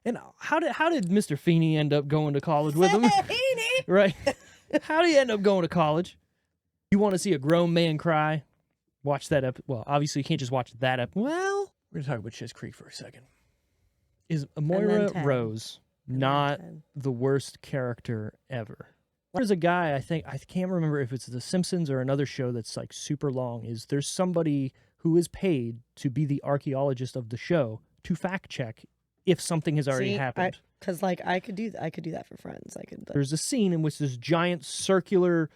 And how did Mr. Feeney end up going to college with him? Feeney! Right? How did he end up going to college? You want to see a grown man cry? Watch that Well, obviously you can't just watch that Well, we're going to talk about Schitt's Creek for a second. Is Moira Rose not the worst character ever? There's a guy, I can't remember if it's The Simpsons or another show that's like super long, there's somebody who is paid to be the archaeologist of the show to fact check if something has already happened. Because I could do that for Friends. There's a scene in which this giant circular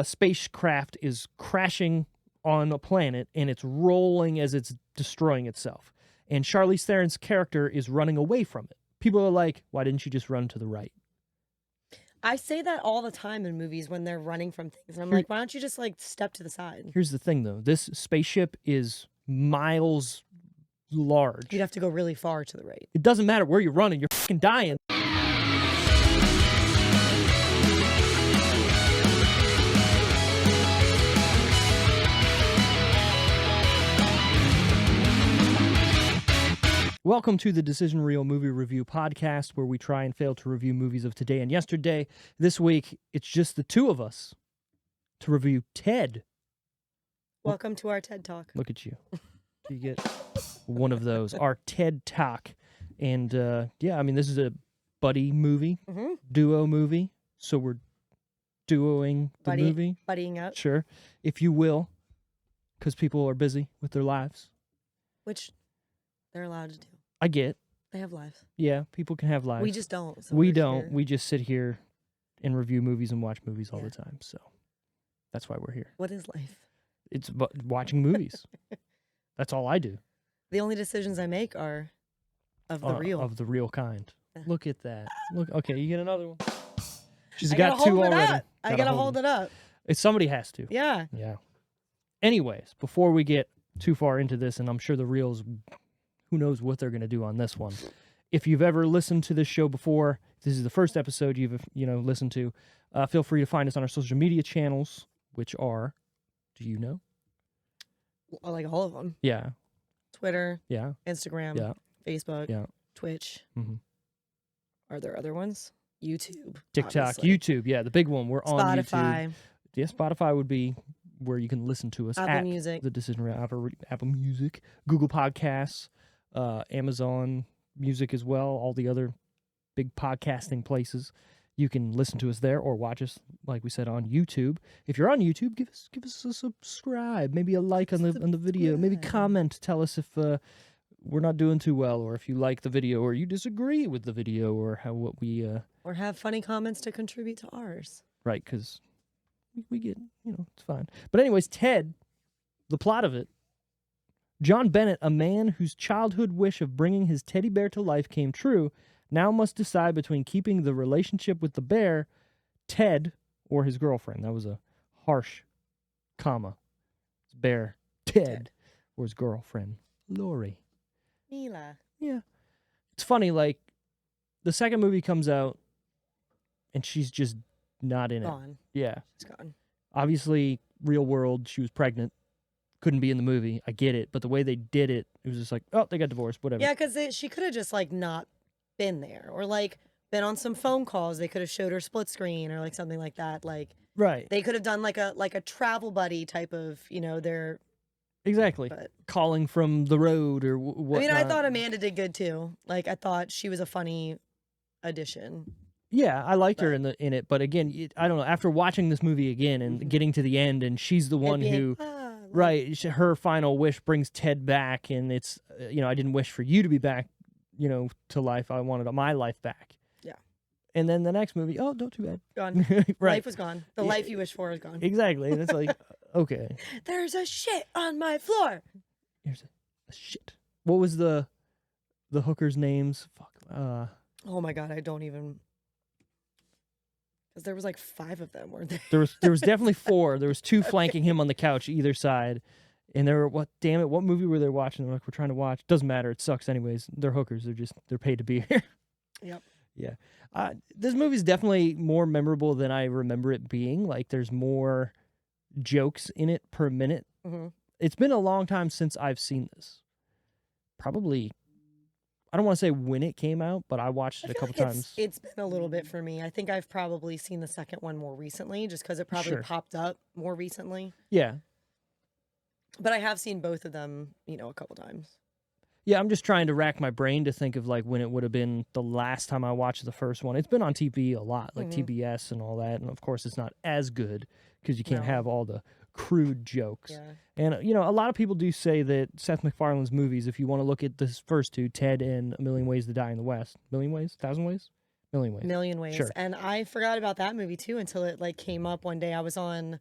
spacecraft is crashing on a planet and it's rolling as it's destroying itself. And Charlize Theron's character is running away from it. People are like, why didn't you just run to the right? I say that all the time in movies when they're running from things. And I'm like, why don't you just step to the side? Here's the thing, though. This spaceship is miles large. You'd have to go really far to the right. It doesn't matter where you're running. You're fucking dying. Welcome to the Decision Reel Movie Review Podcast, where we try and fail to review movies of today and yesterday. This week, it's just the two of us to review Ted. Welcome to our TED Talk. Look at you. You get one of those, our TED Talk. And this is a buddy movie, duo movie. So we're duoing the movie. Buddying up. Sure, if you will, because people are busy with their lives. Which they're allowed to do. I get. They have lives. Yeah, people can have lives. We just don't. So we don't. Here. We just sit here and review movies and watch movies all the time. So that's why we're here. What is life? It's watching movies. That's all I do. The only decisions I make are of the real. Of the real kind. Look at that. Look. Okay, you get another one. She's I got two already. I gotta hold it up. Somebody has to. Yeah. Yeah. Anyways, before we get too far into this, and I'm sure the reels, who knows what they're going to do on this one. If you've ever listened to this show before, this is the first episode you've listened to, feel free to find us on our social media channels, which are, do you know? Like all of them. Yeah. Twitter. Yeah. Instagram. Yeah. Facebook. Yeah. Twitch. Mm-hmm. Are there other ones? YouTube. TikTok. Obviously. YouTube. Yeah, the big one. We're on Spotify. YouTube. Yeah, Spotify would be where you can listen to us. Apple Music. The Decision Reel. Apple Music. Google Podcasts. Amazon Music as well. All the other big podcasting places. You can listen to us there or watch us, like we said, on YouTube. If you're on YouTube, give us a subscribe, maybe a like on the video, maybe comment, tell us if we're not doing too well, or if you like the video, or you disagree with the video, or or have funny comments to contribute to ours. Right, because we get, it's fine. But anyways, Ted, the plot of it. John Bennett, a man whose childhood wish of bringing his teddy bear to life came true, now must decide between keeping the relationship with the bear, Ted, or his girlfriend. That was a harsh comma. Bear, Ted, or his girlfriend, Lori. Mila. Yeah. It's funny, like, the second movie comes out, and she's just not in it. Gone. Yeah. She's gone. Obviously, real world, she was pregnant. Couldn't be in the movie. I get it. But the way they did it, it was just like, oh, they got divorced, whatever. Yeah, because she could have just, not been there. Or, been on some phone calls. They could have showed her split screen or, something like that. Right. They could have done, a travel buddy type of, their... Exactly. But, calling from the road or whatnot. I thought Amanda did good, too. I thought she was a funny addition. Yeah, I liked her in it. But, again, I don't know. After watching this movie again and getting to the end, and she's the one who... Right, her final wish brings Ted back, and it's, I didn't wish for you to be back, to life. I wanted my life back. Yeah. And then the next movie, oh, not too bad. Gone. Right. Life was gone. The life you wish for is gone. Exactly. And it's like, okay. There's a shit on my floor. Here's a shit. What was the hookers' names? Fuck. Oh my God, I don't even... Because there was 5 of them, weren't there? There was definitely 4. There was 2 flanking him on the couch either side. And they were, what movie were they watching? They're like, we're trying to watch. Doesn't matter. It sucks anyways. They're hookers. They're paid to be here. Yep. Yeah. This movie's definitely more memorable than I remember it being. There's more jokes in it per minute. Mm-hmm. It's been a long time since I've seen this. Probably I don't want to say when it came out, but I watched it a couple times. It's been a little bit for me. I think I've probably seen the second one more recently, just because it probably popped up more recently. Yeah. But I have seen both of them, a couple times. Yeah, I'm just trying to rack my brain to think of like when it would have been the last time I watched the first one. It's been on TV a lot, like TBS and all that. And of course, it's not as good because you can't have all the crude jokes. Yeah. And, a lot of people do say that Seth MacFarlane's movies, if you want to look at the first two, Ted and A Million Ways to Die in the West. Million Ways? 1,000 Ways? Million Ways. Million Ways. Sure. And I forgot about that movie too until it like came up one day. I was on,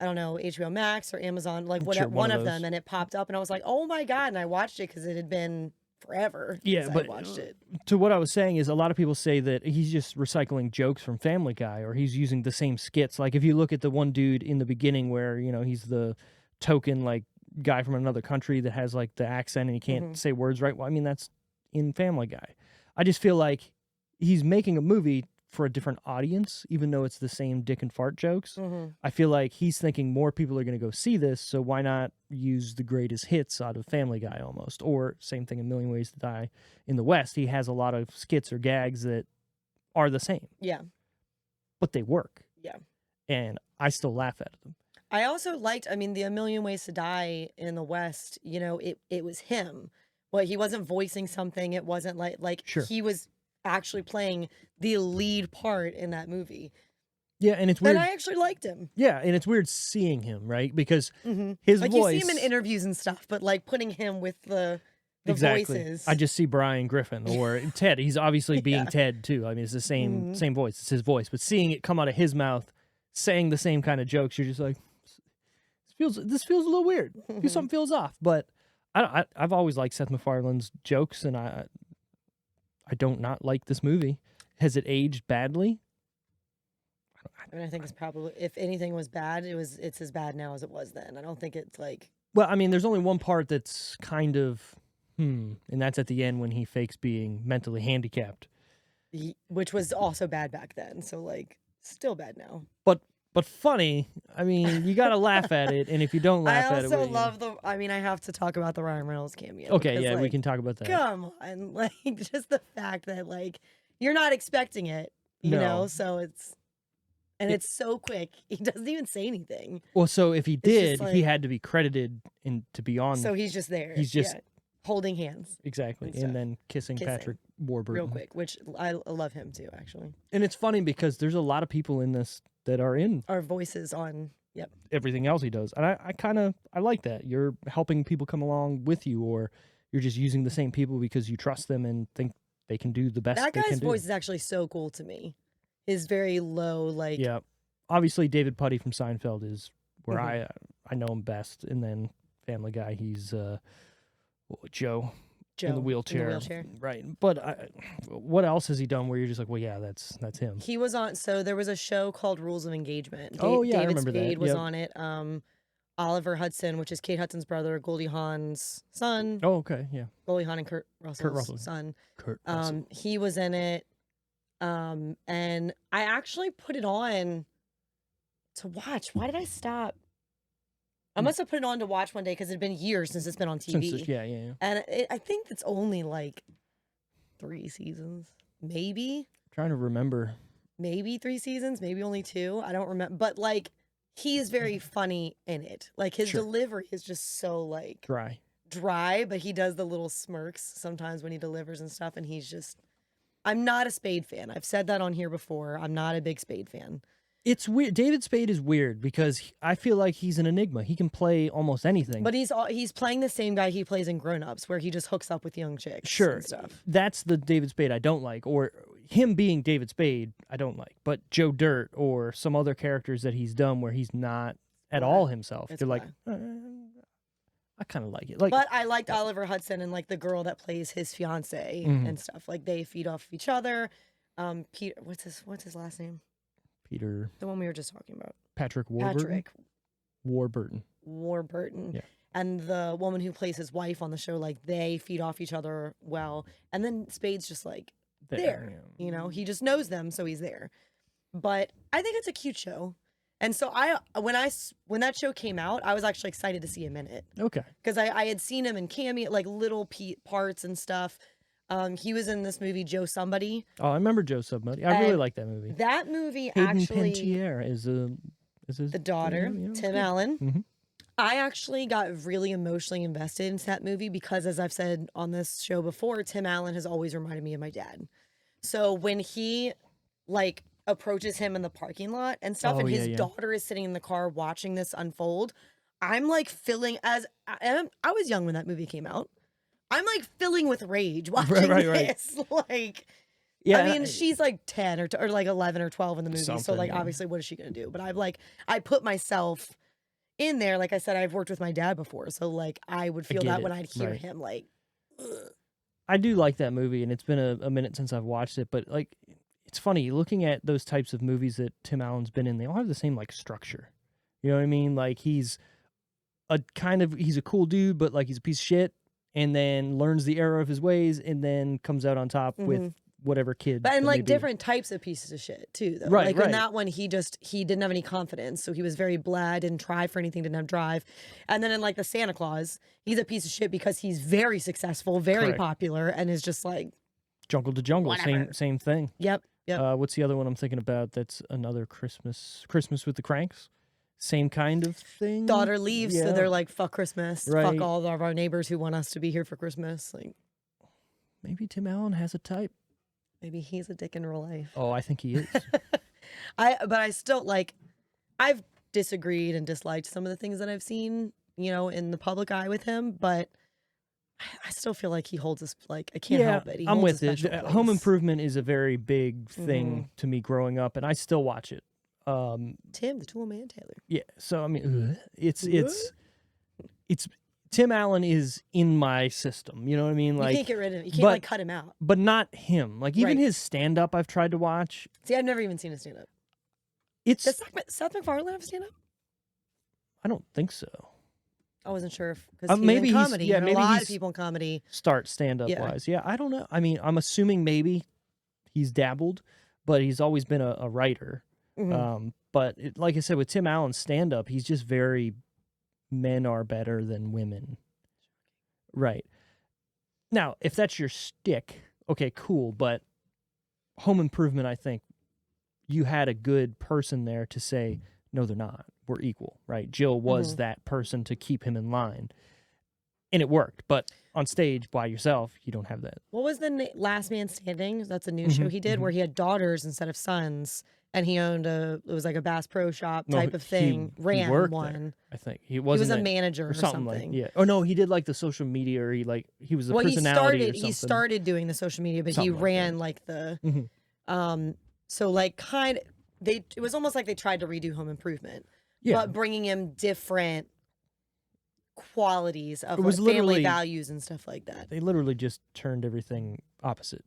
I don't know, HBO Max or Amazon, like whatever, one of them, and it popped up and I was like, oh my God. And I watched it because it had been forever. Yeah, but I watched it. To what I was saying is a lot of people say that he's just recycling jokes from Family Guy, or he's using the same skits. Like if you look at the one dude in the beginning where, he's the token like guy from another country that has like the accent and he can't say words right. Well, I mean, that's in Family Guy. I just feel like he's making a movie for a different audience, even though it's the same dick and fart jokes. I feel like he's thinking more people are going to go see this, so why not use the greatest hits out of Family Guy almost? Or same thing, A Million Ways to Die in the West. He has a lot of skits or gags that are the same. Yeah. But they work. Yeah. And I still laugh at them. I also liked, the A Million Ways to Die in the West, it was him. Well, he wasn't voicing something. It wasn't like he was actually playing the lead part in that movie. Yeah, and it's weird. And I actually liked him. Yeah, and it's weird seeing him, right? Because his like voice... you see him in interviews and stuff, but like putting him with the voices. I just see Brian Griffin or Ted. He's obviously being Ted too. I mean, it's the same voice. It's his voice. But seeing it come out of his mouth, saying the same kind of jokes, you're just like, this feels a little weird. Something feels off. But I've always liked Seth MacFarlane's jokes, and I don't not like this movie. Has it aged badly? I think it's probably, if anything was bad, it's as bad now as it was then. I don't think it's like... Well, I mean, there's only one part that's kind of, and that's at the end when he fakes being mentally handicapped. Which was also bad back then, so like, still bad now. But funny. I mean, you got to laugh at it, and if you don't laugh at it... I also love I have to talk about the Ryan Reynolds cameo. Okay, yeah, we can talk about that. Come on, like, just the fact that, like, you're not expecting it, you know, so it's... And it's so quick. He doesn't even say anything. Well, so if he did, he had to be credited to be on. So he's just there. He's just holding hands. Exactly. And then kissing Patrick Warburton. Real quick, which I love him too, actually. And it's funny because there's a lot of people in this that are in our voices on everything else he does. And I like that. You're helping people come along with you, or you're just using the same people because you trust them and think they can do the best they can do. That guy's voice is actually so cool to me. Is very low, like... Yeah. Obviously, David Puddy from Seinfeld is where I know him best. And then Family Guy, he's Joe in the wheelchair. Right. But what else has he done where you're just like, well, yeah, that's him? He was on... So there was a show called Rules of Engagement. David I remember Spade was on it. Oliver Hudson, which is Kate Hudson's brother, Goldie Hawn's son. Oh, okay, yeah. Goldie Hawn and Kurt Russell's son. Kurt Russell. He was in it. And I actually put it on to watch. Why did I stop? I must have put it on to watch one day because it had been years since it's been on TV. Yeah. And I think it's only like 3 seasons, maybe. I'm trying to remember. Maybe 3 seasons, maybe only 2. I don't remember. But like, he is very funny in it. Like his delivery is just so like dry, but he does the little smirks sometimes when he delivers and stuff. And he's just... I'm not a Spade fan. I've said that on here before. I'm not a big Spade fan. It's weird. David Spade is weird because I feel like he's an enigma. He can play almost anything. But he's playing the same guy he plays in Grown Ups, where he just hooks up with young chicks and stuff. That's the David Spade I don't like. Or him being David Spade, I don't like. But Joe Dirt or some other characters that he's done where he's not at all himself. They're like... I kind of like it. But I liked Oliver Hudson and like the girl that plays his fiance and stuff. Like they feed off of each other. Peter, what's his last name? Peter. The one we were just talking about. Patrick Warburton. Warburton. Yeah. And the woman who plays his wife on the show, like they feed off each other well. And then Spade's just like there. Yeah. You know, he just knows them, so he's there. But I think it's a cute show. And so when that show came out, I was actually excited to see him in it. Okay. Because I had seen him in cameo, like little parts and stuff. He was in this movie Joe Somebody. Oh, I remember Joe Somebody. I really like that movie. That movie Hayden actually. Panettiere is the daughter, Tim Allen. Mm-hmm. I actually got really emotionally invested into that movie because, as I've said on this show before, Tim Allen has always reminded me of my dad. So when he like approaches him in the parking lot and stuff, and his daughter is sitting in the car watching this unfold, I'm like filling I was young when that movie came out. I'm like filling with rage watching this. Like, I mean, she's like 10 or like 11 or 12 in the movie. So like, obviously, what is she going to do? But I put myself in there. Like I said, I've worked with my dad before. So like, I would feel that when I'd hear him like, ugh. I do like that movie, and it's been a minute since I've watched it, but like, it's funny looking at those types of movies that Tim Allen's been in. They all have the same like structure. You know what I mean? Like he's a cool dude, but like he's a piece of shit, and then learns the error of his ways, and then comes out on top with whatever kid. But and like different types of pieces of shit too, though. Right, like in that one, he didn't have any confidence, so he was very blah, didn't try for anything, didn't have drive. And then in like the Santa Claus, he's a piece of shit because he's very successful, very popular, and is just like jungle to jungle, same thing. Yep. What's the other one I'm thinking about? That's another Christmas with the Cranks. Same kind of thing. Daughter leaves, so they're like, "Fuck Christmas, fuck all of our neighbors who want us to be here for Christmas." Like, maybe Tim Allen has a type. Maybe he's a dick in real life. Oh, I think he is. But I still like. I've disagreed and disliked some of the things that I've seen, in the public eye with him, but I still feel like he holds us. Like I can't help it. I'm with it. Home Improvement is a very big thing to me growing up, and I still watch it. Tim, the Tool Man Taylor. Yeah. So I mean, it's Tim Allen is in my system. You know what I mean? Like you can't get rid of him. You can't like cut him out. But not him. Like even his stand up, I've tried to watch. See, I've never even seen a stand up. Does Seth MacFarlane have stand up? I don't think so. I wasn't sure because maybe in comedy. maybe a lot of people in comedy start stand up wise. Yeah, I don't know. I mean, I'm assuming maybe he's dabbled, but he's always been a writer. But like I said, with Tim Allen's stand up, he's just very men are better than women. Right. Now, if that's your stick, okay, cool. But Home Improvement, I think you had a good person there to say, no, they're not. We're equal, right? Jill was that person to keep him in line. And it worked. But on stage by yourself, you don't have that. What was the Last Man Standing? That's a new show he did where he had daughters instead of sons. And he owned it was like a Bass Pro Shop type of thing. He ran one. There, I think he was a manager or something. Like, Oh no, he did like the social media, or he was the personality. He started doing the social media, but he ran like the. So like it was almost like they tried to redo Home Improvement, but bringing him different qualities of family values and stuff like that. They literally just turned everything opposite,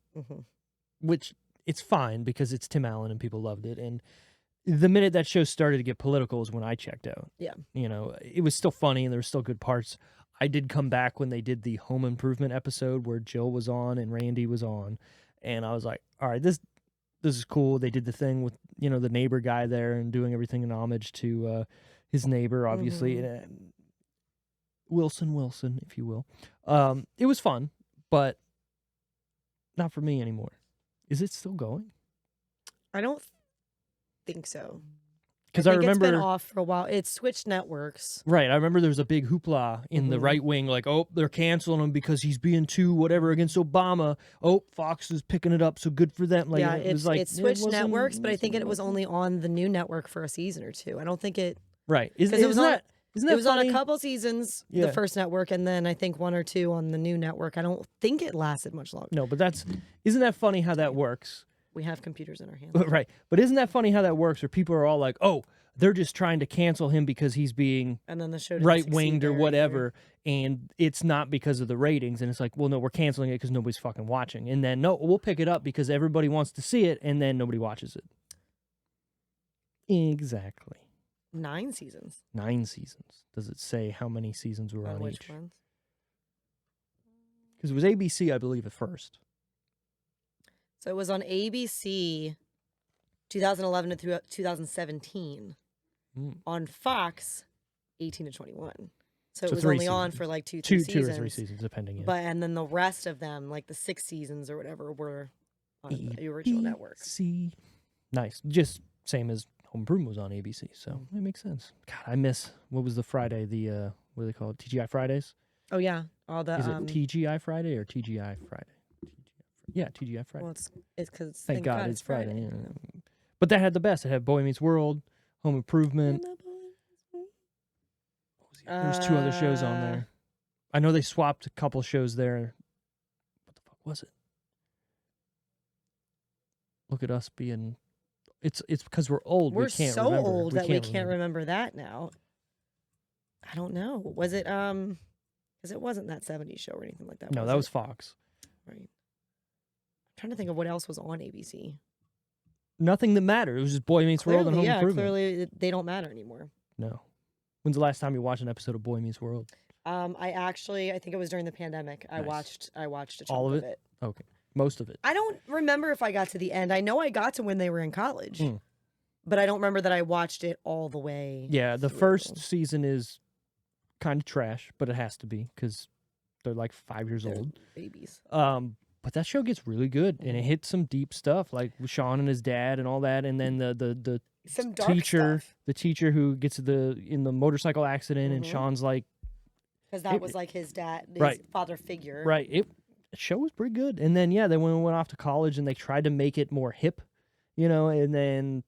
which. It's fine because it's Tim Allen and people loved it. And the minute that show started to get political is when I checked out. Yeah. It was still funny and there were still good parts. I did come back when they did the Home Improvement episode where Jill was on and Randy was on. And I was like, all right, this is cool. They did the thing with, the neighbor guy there and doing everything in homage to his neighbor, obviously. And, Wilson, if you will. It was fun, but not for me anymore. Is it still going? I don't think so. Because I remember it's been off for a while. It switched networks. Right. I remember there was a big hoopla in the right wing, like, oh, they're canceling him because he's being too whatever against Obama. Oh, Fox is picking it up, so good for them. Like, it switched networks, but I think it was only on the new network for a season or two. I don't think it. Right. Isn't it was funny? On a couple seasons, the first network, and then I think one or two on the new network. I don't think it lasted much longer. No, but isn't that funny how that works? We have computers in our hands. Right. But isn't that funny how that works, where people are all like, oh, they're just trying to cancel him because he's being and then the show right-winged or whatever, and it's not because of the ratings. And it's like, well, no, we're canceling it because nobody's fucking watching. And then, no, we'll pick it up because everybody wants to see it, and then nobody watches it. Exactly. 9 seasons. 9 seasons. Does it say how many seasons were on which each? Ones? Because it was ABC, I believe, at first. So it was on ABC 2011 to 2017. On Fox, 18 to 21. So it was three only on seasons. for like two Two seasons. or 3 seasons, depending. Yeah. But and then the rest of them, like the 6 seasons or whatever, were on the original network. ABC. Nice. Just same as Home Improvement was on ABC, so it makes sense. God, I miss, what was the Friday? The what do they call it? TGI Fridays? Oh yeah, all the Is it TGI Friday or TGI Friday? Yeah, TGI Friday. Well, it's because Thank God it's Friday. Yeah. But that had the best. It had Boy Meets World, Home Improvement. There was 2 other shows on there. I know they swapped a couple shows there. What the fuck was it? Look at us being. It's because we're old. We're we can't so remember. old that we can't remember that now. I don't know. Was it because it wasn't that 70s show or anything like that. No, that was Fox. Right. I'm trying to think of what else was on ABC. Nothing that mattered. It was just Boy Meets World and Home Improvement. Clearly they don't matter anymore. No. When's the last time you watched an episode of Boy Meets World? I think it was during the pandemic. Nice. I watched a chunk all of it. Okay. Most of it. I don't remember if I got to the end. I know I got to when they were in college. But I don't remember that I watched it all the way. Yeah, the first season is kind of trash, but it has to be because they're like 5 years old. Babies. But that show gets really good, and it hits some deep stuff, like with Sean and his dad and all that, and then the some dark stuff. The teacher who gets in the motorcycle accident, and Sean's like, because that was like his dad, his right. father figure. Right. The show was pretty good, and then they went off to college, and they tried to make it more hip, and then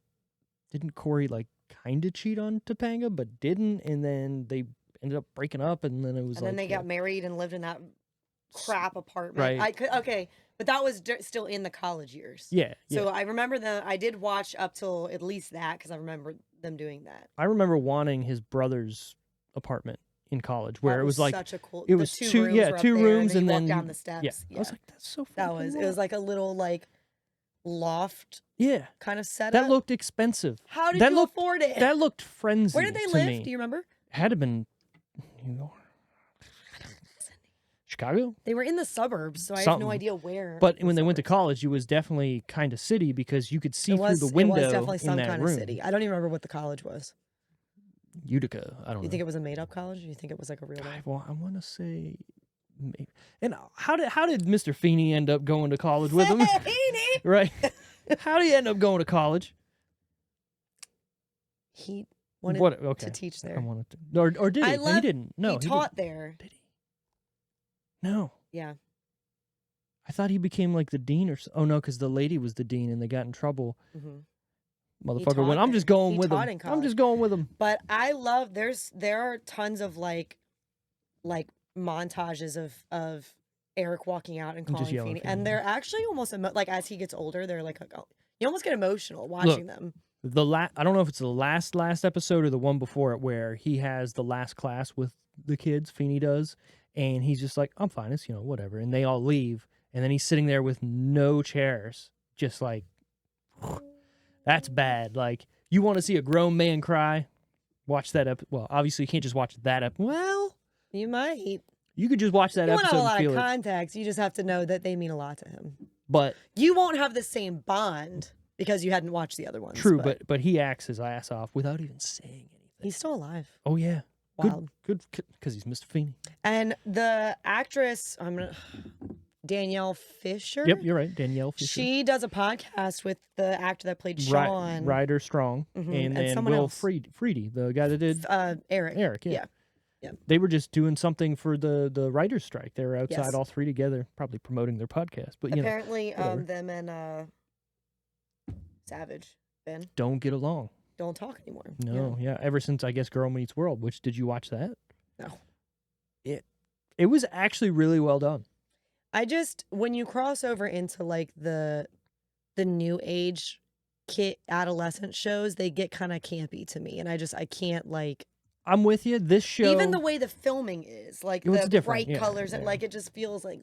didn't Corey like kind of cheat on Topanga, but didn't, and then they ended up breaking up, and then it was. And then they got married and lived in that crap apartment. Right. But that was still in the college years. Yeah. So I remember I did watch up till at least that because I remember them doing that. I remember wanting his brother's apartment in college where it was like such a cool. It was two rooms and then walk down the steps. Yeah. I was like, that's so. It was like a little like loft. Yeah. Kind of setup. That looked expensive. How did you afford it? That looked frenzy. Where did they live? Do you remember? Had to been New York. Chicago? They were in the suburbs, so I have no idea where. But when they went to college, it was definitely kind of city because you could see through the window. It was definitely some in that kind room. of city. I don't even remember what the college was. Utica. I don't know. You think it was a made-up college? Or do you think it was like a real one? Well, I want to say maybe. And how did Mr. Feeney end up going to college with him? Feeney! Right. How did he end up going to college? He wanted to teach there. I wanted to. Or did he? He didn't. No, he taught there. Did he? No. Yeah. I thought he became like the dean or oh no, because the lady was the dean and they got in trouble. Motherfucker went, I'm just going with him. I'm just going with him. But I love there are tons of like montages of Eric walking out and calling Feeney. And they're actually almost like as he gets older, they're like you almost get emotional watching them. I don't know if it's the last episode or the one before it where he has the last class with the kids, Feeney does. And he's just like, I'm fine, it's, whatever. And they all leave. And then he's sitting there with no chairs. Just like, that's bad. Like, you want to see a grown man cry? Watch that well, obviously you can't just watch that well, you might. You could just watch that episode. You won't have a lot of context. You just have to know that they mean a lot to him. But you won't have the same bond because you hadn't watched the other ones. True, but he acts his ass off without even saying anything. He's still alive. Oh, yeah. Wild. Good, because he's Mr. Feeney. And the actress, Danielle Fisher. Yep, you're right, Danielle Fisher. She does a podcast with the actor that played Sean. Ryder Strong. And then Will Freedy, the guy that did... Eric. Eric, yeah. They were just doing something for the writer's strike. They were outside all three together, probably promoting their podcast. But apparently, them and Savage, Ben, don't get along. Don't talk anymore. No, yeah. Ever since, I guess, Girl Meets World, which, did you watch that? No. It was actually really well done. When you cross over into like the new age adolescent shows, they get kind of campy to me. And I can't like. I'm with you. This show. Even the way the filming is, like the bright colors, and like it just feels like.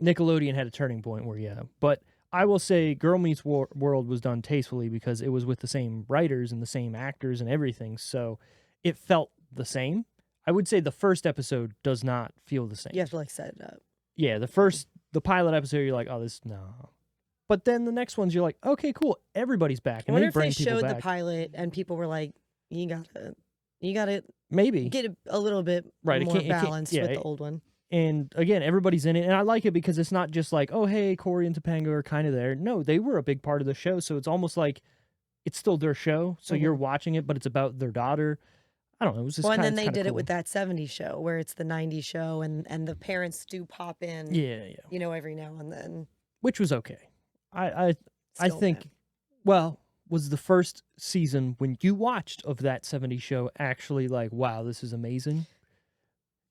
Nickelodeon had a turning point where, but. I will say Girl Meets World was done tastefully because it was with the same writers and the same actors and everything, so it felt the same. I would say the first episode does not feel the same. You have to like set it up. Yeah, the pilot episode, you're like, oh, no. But then the next ones, you're like, okay, cool, everybody's back. And I wonder they if they showed the pilot and people were like, you gotta You got to maybe get a little bit more balanced with the old one. And again, everybody's in it, and I like it because it's not just like, oh, hey, Corey and Topanga are kind of there. No, they were a big part of the show, so it's almost like it's still their show, so you're watching it, but it's about their daughter. I don't know. It was just and then they did it with that 70s show, where it's the 90s show, and the parents do pop in, you know, every now and then. Which was okay. I think, was the first season when you watched of that 70s show actually like, wow, this is amazing?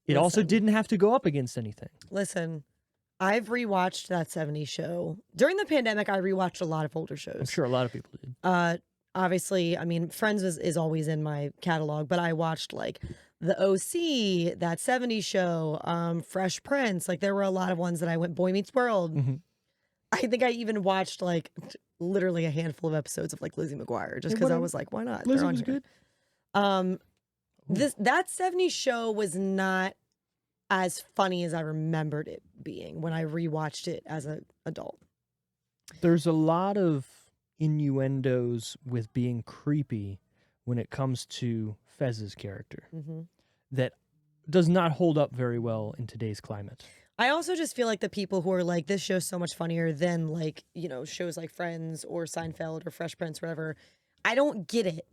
It also didn't have to go up against anything. Listen, I've rewatched that 70s show. During the pandemic, I rewatched a lot of older shows. I'm sure a lot of people did. Obviously, I mean, Friends is always in my catalog, but I watched like The OC, that 70s show, Fresh Prince. Like there were a lot of ones that I went, Boy Meets World. I think I even watched like literally a handful of episodes of like Lizzie McGuire just because I was like, why not? Lizzie was good. That 70s show was not as funny as I remembered it being when I rewatched it as an adult. There's a lot of innuendos with being creepy when it comes to Fez's character that does not hold up very well in today's climate. I also just feel like the people who are like, this show's so much funnier than like, you know, shows like Friends or Seinfeld or Fresh Prince, whatever. I don't get it.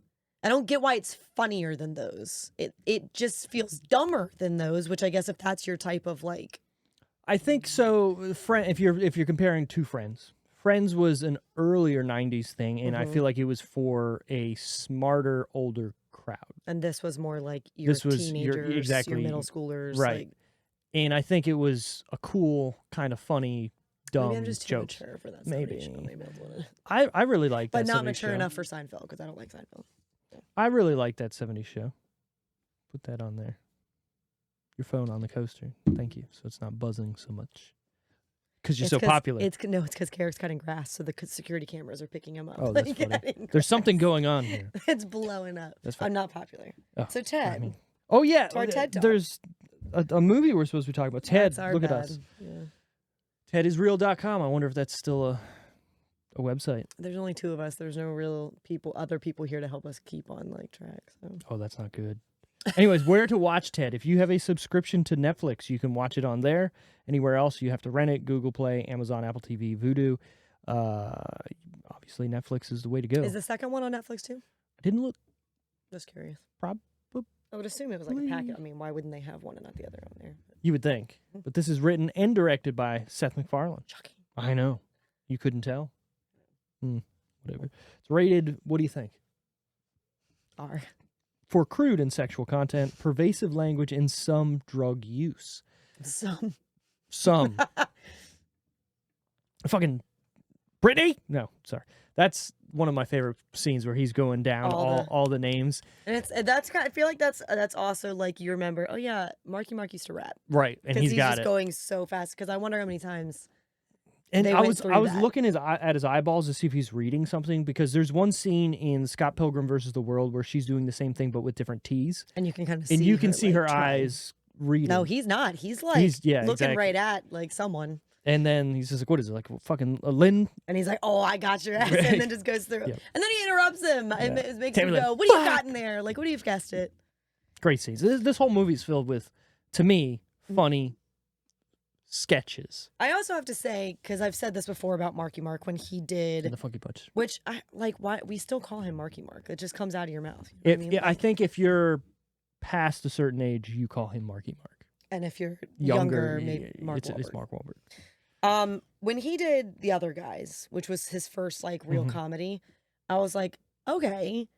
I don't get why it's funnier than those. It just feels dumber than those, which I guess if that's your type of like. I think so. If you're comparing two Friends, Friends was an earlier 90s thing, and I feel like it was for a smarter, older crowd. And this was more like your teenagers, your middle schoolers. Right. Like, and I think it was a cool, kind of funny, dumb maybe I'm just too joke. mature for that. Maybe. Maybe I really like that. But not 70s mature show. enough for Seinfeld because I don't like Seinfeld. Yeah. I really like that 70s show. Put that on there. Your phone on the coaster. Thank you. So it's not buzzing so much. Because you're so popular. It's because Carrick's cutting grass, so the security cameras are picking him up. Oh, that's funny. There's something going on here. It's blowing up. I'm not popular. Oh, so Ted. I mean, oh yeah, to our TED Talk. There's a movie we're supposed to be talking about. Ted, look at us. Yeah. TedIsReal.com. I wonder if that's still a website. There's only two of us. There's no real other people here to help us keep on like track. So. Oh, that's not good. Anyways, where to watch Ted? If you have a subscription to Netflix, you can watch it on there. Anywhere else, you have to rent it. Google Play, Amazon, Apple TV, Vudu. Obviously, Netflix is the way to go. Is the second one on Netflix too? I didn't look. Just curious. Probably. I would assume it was like a packet. I mean, why wouldn't they have one and not the other on there? You would think. But this is written and directed by Seth MacFarlane. Shocking. I know. You couldn't tell? Whatever. It's rated, what do you think? R. For crude and sexual content, pervasive language, and some drug use. Some. Fucking Brittany? No, sorry. That's one of my favorite scenes where he's going down all the names. And that's kind of, I feel like that's also like you remember, oh yeah, Marky Mark used to rap. Right, and he's got just going so fast because I wonder how many times. And I was looking at his eyeballs to see if he's reading something, because there's one scene in Scott Pilgrim versus the World where she's doing the same thing but with different T's. And you can kind of see her eyes reading. No, he's not. He's like looking right at like someone. And then he's just like, what is it? Like fucking Lynn? And he's like, oh, I got your ass. And then just goes through. Yeah. And then he interrupts him. And it makes him go, what do you got in there? Like, what do you guessed it? Great scenes. This whole movie is filled with, to me, funny sketches. I also have to say, because I've said this before about Marky Mark when he did the Funky Punch, which I like. Why we still call him Marky Mark? It just comes out of your mouth. You know I think if you're past a certain age, you call him Marky Mark. And if you're younger, maybe it's Mark Wahlberg. When he did The Other Guys, which was his first like real comedy, I was like, okay,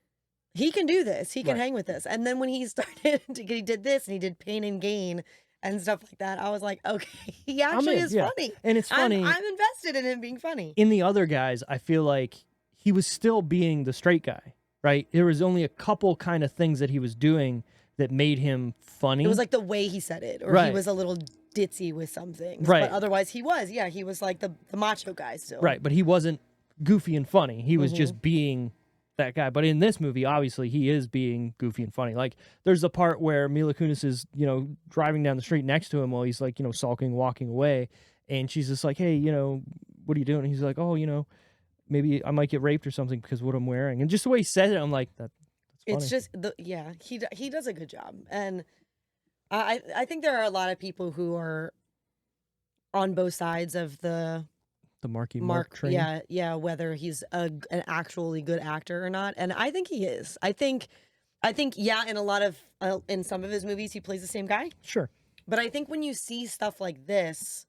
he can do this. He can hang with this. And then when he started, he did this and he did Pain and Gain and stuff like that, I was like, okay, he actually is funny. And it's funny. I'm invested in him being funny. In The Other Guys, I feel like he was still being the straight guy, right? There was only a couple kind of things that he was doing that made him funny. It was like the way he said it, or he was a little ditzy with some things. Right. But otherwise he was like the macho guy still. Right, but he wasn't goofy and funny. He was just being that guy. But in this movie, obviously, he is being goofy and funny. Like, there's the part where Mila Kunis is, driving down the street next to him while he's like, sulking, walking away. And she's just like, hey, what are you doing? And he's like, oh, maybe I might get raped or something because of what I'm wearing. And just the way he said it, I'm like, that's It's just he does a good job, and I think there are a lot of people who are on both sides of the Marky Mark train. Yeah, whether he's an actually good actor or not, and I think he is. I think yeah, in a lot of in some of his movies he plays the same guy. Sure. But I think when you see stuff like this,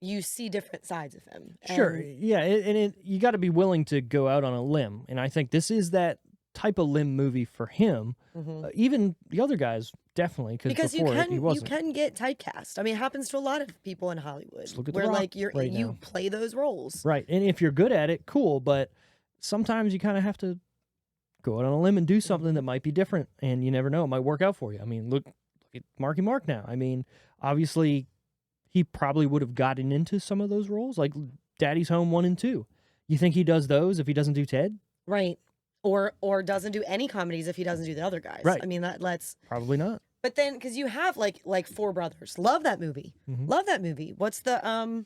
you see different sides of him. Sure. Yeah, you got to be willing to go out on a limb, and I think this is that type of limb movie for him. Even the other guys definitely because you can get typecast. I mean, it happens to a lot of people in Hollywood where like you play those roles. Right. And if you're good at it, cool, but sometimes you kind of have to go out on a limb and do something that might be different, and you never know, it might work out for you. I mean, look at Marky Mark now. I mean, obviously he probably would have gotten into some of those roles, like Daddy's Home 1 and 2. You think he does those if he doesn't do Ted? Right. Or doesn't do any comedies if he doesn't do the other guys. Right. I mean, let's probably not. But then, because you have like Four Brothers, love that movie. Love that movie. What's the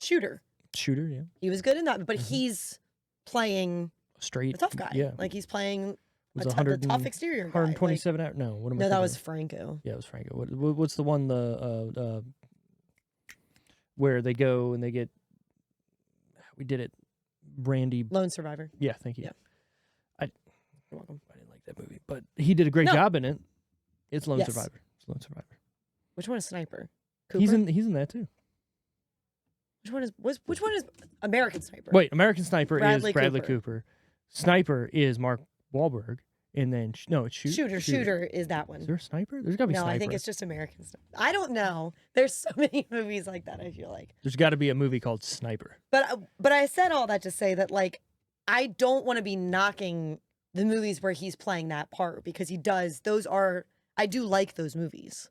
Shooter? Shooter, yeah. He was good in that, but he's playing straight a tough guy. Yeah, like he's playing a tough exterior guy. 127 hours. No, what am I? No, that was Franco. Yeah, it was Franco. What's the one where they go and they get? We did it. Brandy. Lone Survivor. Yeah, thank you. Yeah. You're welcome. I didn't like that movie, but he did a great job in it. It's Lone Survivor. It's Lone Survivor. Which one is Sniper? Cooper? He's in that too. Which one is American Sniper? Wait, American Sniper is Bradley Cooper. Cooper. Sniper is Mark Wahlberg, and then it's Shooter. Shooter is that one. Is there a Sniper? There's got to be Sniper. No, I think it's just American Sniper. I don't know. There's so many movies like that, I feel like. There's got to be a movie called Sniper. But I said all that to say that like I don't want to be knocking the movies where he's playing that part because he does. I do like those movies.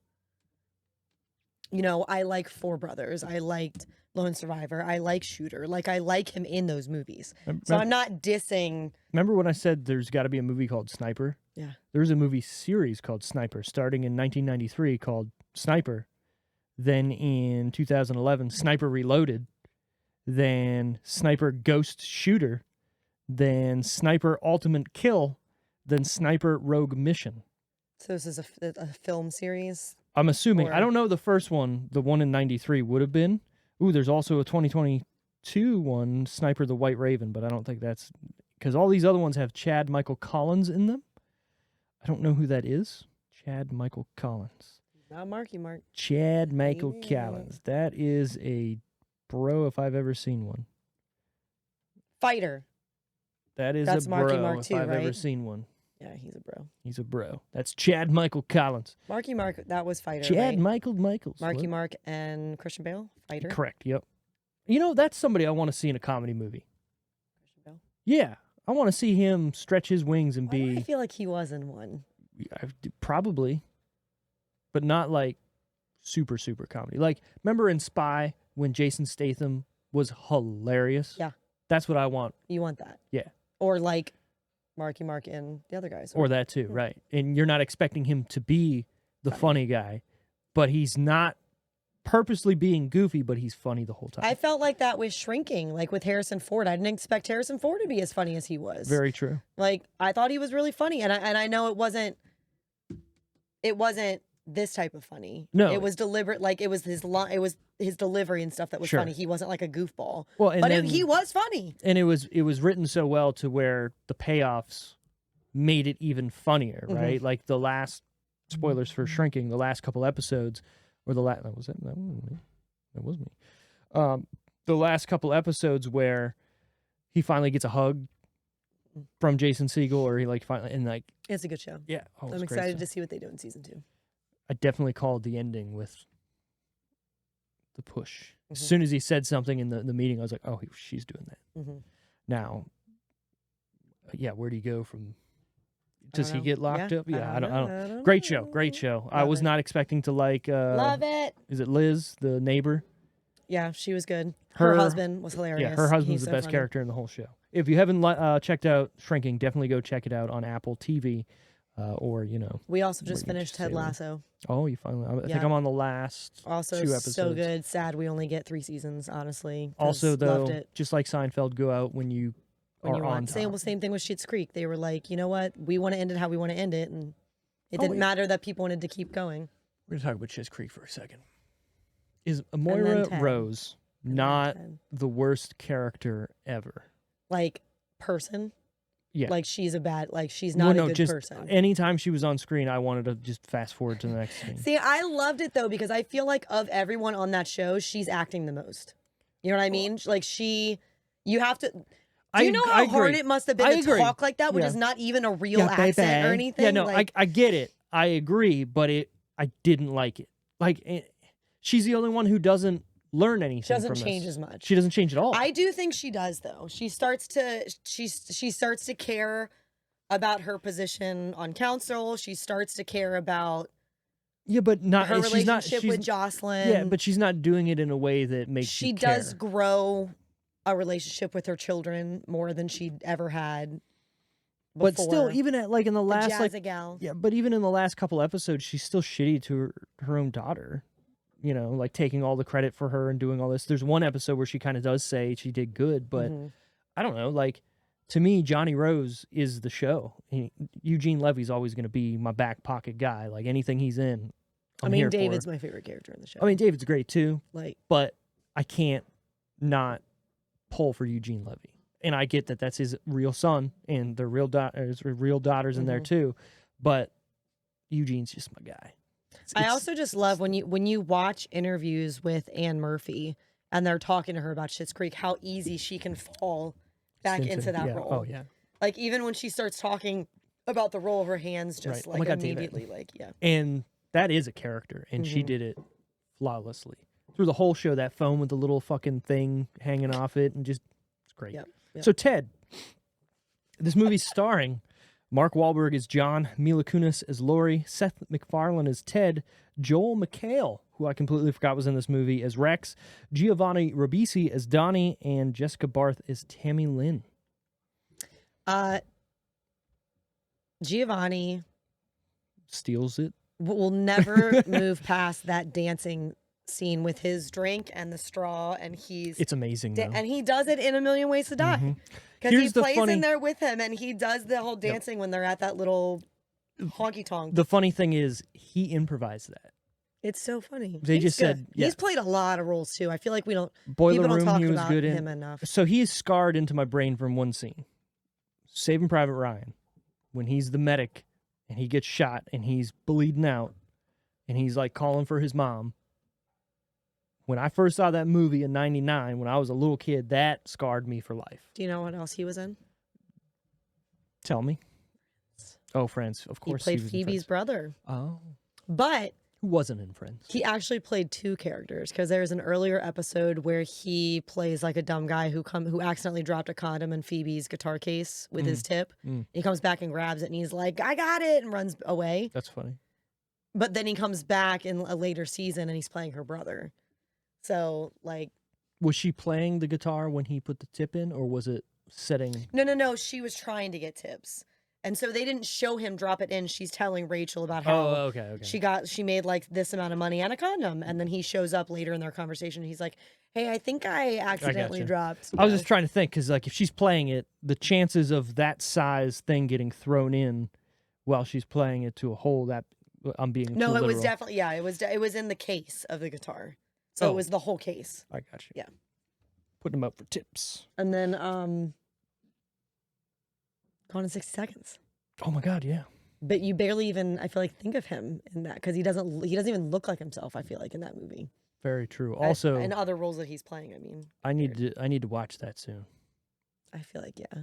You know, I like Four Brothers. I liked Lone Survivor. I like Shooter. Like, I like him in those movies. So I'm not dissing. Remember when I said there's got to be a movie called Sniper? Yeah. There's a movie series called Sniper starting in 1993 called Sniper. Then in 2011, Sniper Reloaded. Then Sniper Ghost Shooter. Then Sniper Ultimate Kill. Then Sniper Rogue Mission. So this is a film series? I'm assuming. I don't know the first one. The one in 93 would have been. Ooh, there's also a 2022 one, Sniper the White Raven, but I don't think that's... Because all these other ones have Chad Michael Collins in them. I don't know who that is. Chad Michael Collins. Not Marky Mark. Chad Michael Collins. That is a bro if I've ever seen one. Fighter. That's Marky Mark if too, I've right? ever seen one. Yeah, he's a bro. He's a bro. That's Chad Michael Collins. Marky Mark, that was Fighter, Chad right? Michaels. Marky Mark and Christian Bale, Fighter. Correct, yep. You know, that's somebody I want to see in a comedy movie. Christian Bale? Yeah. I want to see him stretch his wings and be... I feel like he was in one. Probably. But not like super, super comedy. Like, remember in Spy when Jason Statham was hilarious? Yeah. That's what I want. You want that? Yeah. Or like Marky Mark and the other guys. Or that too, right. And you're not expecting him to be the funny guy, but he's not purposely being goofy, but he's funny the whole time. I felt like that with Shrinking, like with Harrison Ford. I didn't expect Harrison Ford to be as funny as he was. Very true. Like, I thought he was really funny, and I know it wasn't this type of funny. No. It was deliberate. Like, it was his delivery and stuff that was funny. He wasn't like a goofball. Well, he was funny. And it was written so well to where the payoffs made it even funnier, right? Like the last, spoilers for Shrinking, the last couple episodes, or the last, that wasn't me. That was me. The last couple episodes where he finally gets a hug from Jason Segel, or he finally, and it's a good show. Yeah. Oh, I'm excited to see what they do in season 2. I definitely called the ending with the push. As soon as he said something in the meeting, I was like, oh, she's doing that. Now, yeah, where do you go from... Does he get locked up? Yeah, I don't know. Great show. I was not expecting to like... Love it. Is it Liz, the neighbor? Yeah, she was good. Her husband was hilarious. Yeah, her husband's the best character in the whole show. If you haven't checked out Shrinking, definitely go check it out on Apple TV. Or, we also just finished Ted Lasso. Oh, you finally... I think I'm on the last 2 episodes. So good. Sad we only get 3 seasons, honestly. Also, though, just like Seinfeld, go out when you when are you on want. top. Same thing with Schitt's Creek. They were like, you know what? We want to end it how we want to end it, and it didn't matter that people wanted to keep going. We're gonna talk about Schitt's Creek for a second. Is Moira Rose not the worst character ever? Like person? Yeah. Like she's a bad, like she's not a good person. Anytime she was on screen, I wanted to just fast forward to the next scene. See, I loved it though, because I feel like of everyone on that show, she's acting the most. You know what I mean? Like you have to. Do you know how hard it must have been to talk like that, which is not even a real accent or anything? Yeah, no, I get it. I agree, but I didn't like it. Like, she's the only one who doesn't learn anything. She doesn't change as much. She doesn't change at all. I do think she does, though. She starts to care about her position on council. She starts to care about but not her relationship with Jocelyn. Yeah, but she's not doing it in a way that makes you care. She does grow a relationship with her children more than she'd ever had before. But still, even at in the last gal. Yeah, but even in the last couple episodes, she's still shitty to her own daughter. You know, like taking all the credit for her and doing all this. There's one episode where she kind of does say she did good, but I don't know. Like, to me, Johnny Rose is the show. Eugene Levy's always going to be my back pocket guy. Like, anything he's in, I'm here David's for. my favorite character in the show. I mean, David's great too. Like, but I can't not pull for Eugene Levy. And I get that that's his real son and their real daughters in there too. But Eugene's just my guy. I also just love when you watch interviews with Anne Murphy and they're talking to her about Schitt's Creek, how easy she can fall back into that role. Oh yeah. Like, even when she starts talking about the role of her hands, just like immediately, like, yeah. And that is a character, and she did it flawlessly through the whole show. That phone with the little fucking thing hanging off it, and just it's great. Yep. So Ted, this movie's starring Mark Wahlberg as John, Mila Kunis as Lori, Seth MacFarlane as Ted, Joel McHale, who I completely forgot was in this movie, as Rex, Giovanni Ribisi as Donnie, and Jessica Barth as Tammy Lynn. Giovanni steals it. Will never move past that dancing scene with his drink and the straw, and it's amazing, and he does it in A Million Ways to Die, because he plays in there with him, and he does the whole dancing when they're at that little honky tonk. The funny thing is, he improvised that. It's so funny. They just said he's played a lot of roles too. I feel like people Boiler don't Room, talk he was about good him enough. So he is scarred into my brain from one scene, Saving Private Ryan, when he's the medic and he gets shot and he's bleeding out and he's like calling for his mom. When I first saw that movie in '99, when I was a little kid, that scarred me for life. Do you know what else he was in? Tell me. Oh, Friends. Of course he played Phoebe's brother. Oh. But who wasn't in Friends? He actually played two characters, because there's an earlier episode where he plays like a dumb guy who accidentally dropped a condom in Phoebe's guitar case with his tip. He comes back and grabs it and he's like, I got it, and runs away. That's funny. But then he comes back in a later season and he's playing her brother. So, like... Was she playing the guitar when he put the tip in, or was it setting... No. She was trying to get tips. And so they didn't show him drop it in. She's telling Rachel about how she made like this amount of money on a condom. And then he shows up later in their conversation. And he's like, hey, I think I accidentally dropped. I was just trying to think, because like if she's playing it, the chances of that size thing getting thrown in while she's playing it to a hole, that I'm being No, too it was literal. definitely, it was in the case of the guitar. So it was the whole case. I got you. Yeah. Putting them up for tips. And then Gone in 60 Seconds. Oh my God, yeah. But you barely even, I feel like, think of him in that, because he doesn't even look like himself, I feel like, in that movie. Very true. Also, and other roles that he's playing, I mean. I need to watch that soon. I feel like, yeah.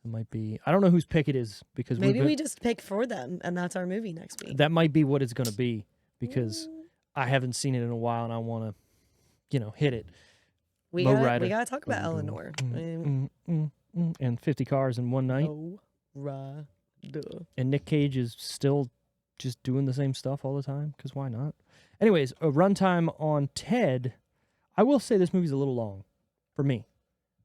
It might be. I don't know whose pick it is, because maybe we just pick for them, and that's our movie next week. That might be what it's going to be, because I haven't seen it in a while, and I want to, hit it. We got to talk about Eleanor. And 50 Cars in One Night. And Nick Cage is still just doing the same stuff all the time, because why not? Anyways, a runtime on Ted. I will say this movie's a little long for me.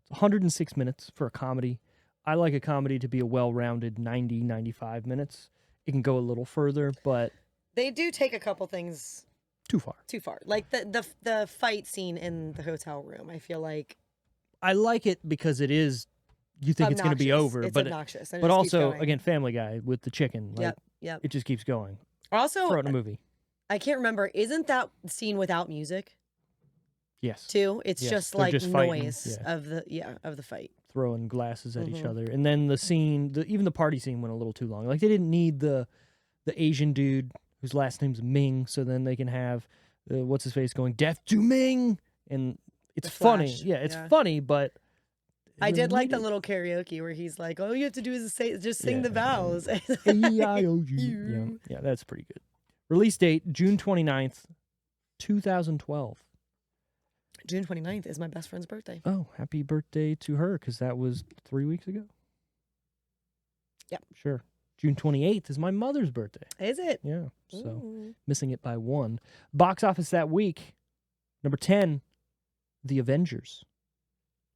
It's 106 minutes for a comedy. I like a comedy to be a well-rounded 90, 95 minutes. It can go a little further, but... They do take a couple things... Too far. Like the fight scene in the hotel room, I feel like... I like it because it is you think it's going to be over, it's but obnoxious. But also, again, Family Guy with the chicken. Like, Yep. It just keeps going. Also, throughout a movie. I can't remember. Isn't that scene without music? Yes. Too. It's just like just noise of the fight. Throwing glasses at each other, and then the scene, even the party scene, went a little too long. Like they didn't need the Asian dude whose last name's Ming, so then they can have what's his face going death to Ming, and it's funny. Yeah, it's funny, but I did like the little karaoke where he's like, "All you have to do is just sing the vows." Yeah, that's pretty good. Release date June 29th, 2012. June 29th is my best friend's birthday. Oh, happy birthday to her, because that was 3 weeks ago. Yep. Sure. June 28th is my mother's birthday. Is it? Yeah. So missing it by one. Box office that week, number 10, The Avengers.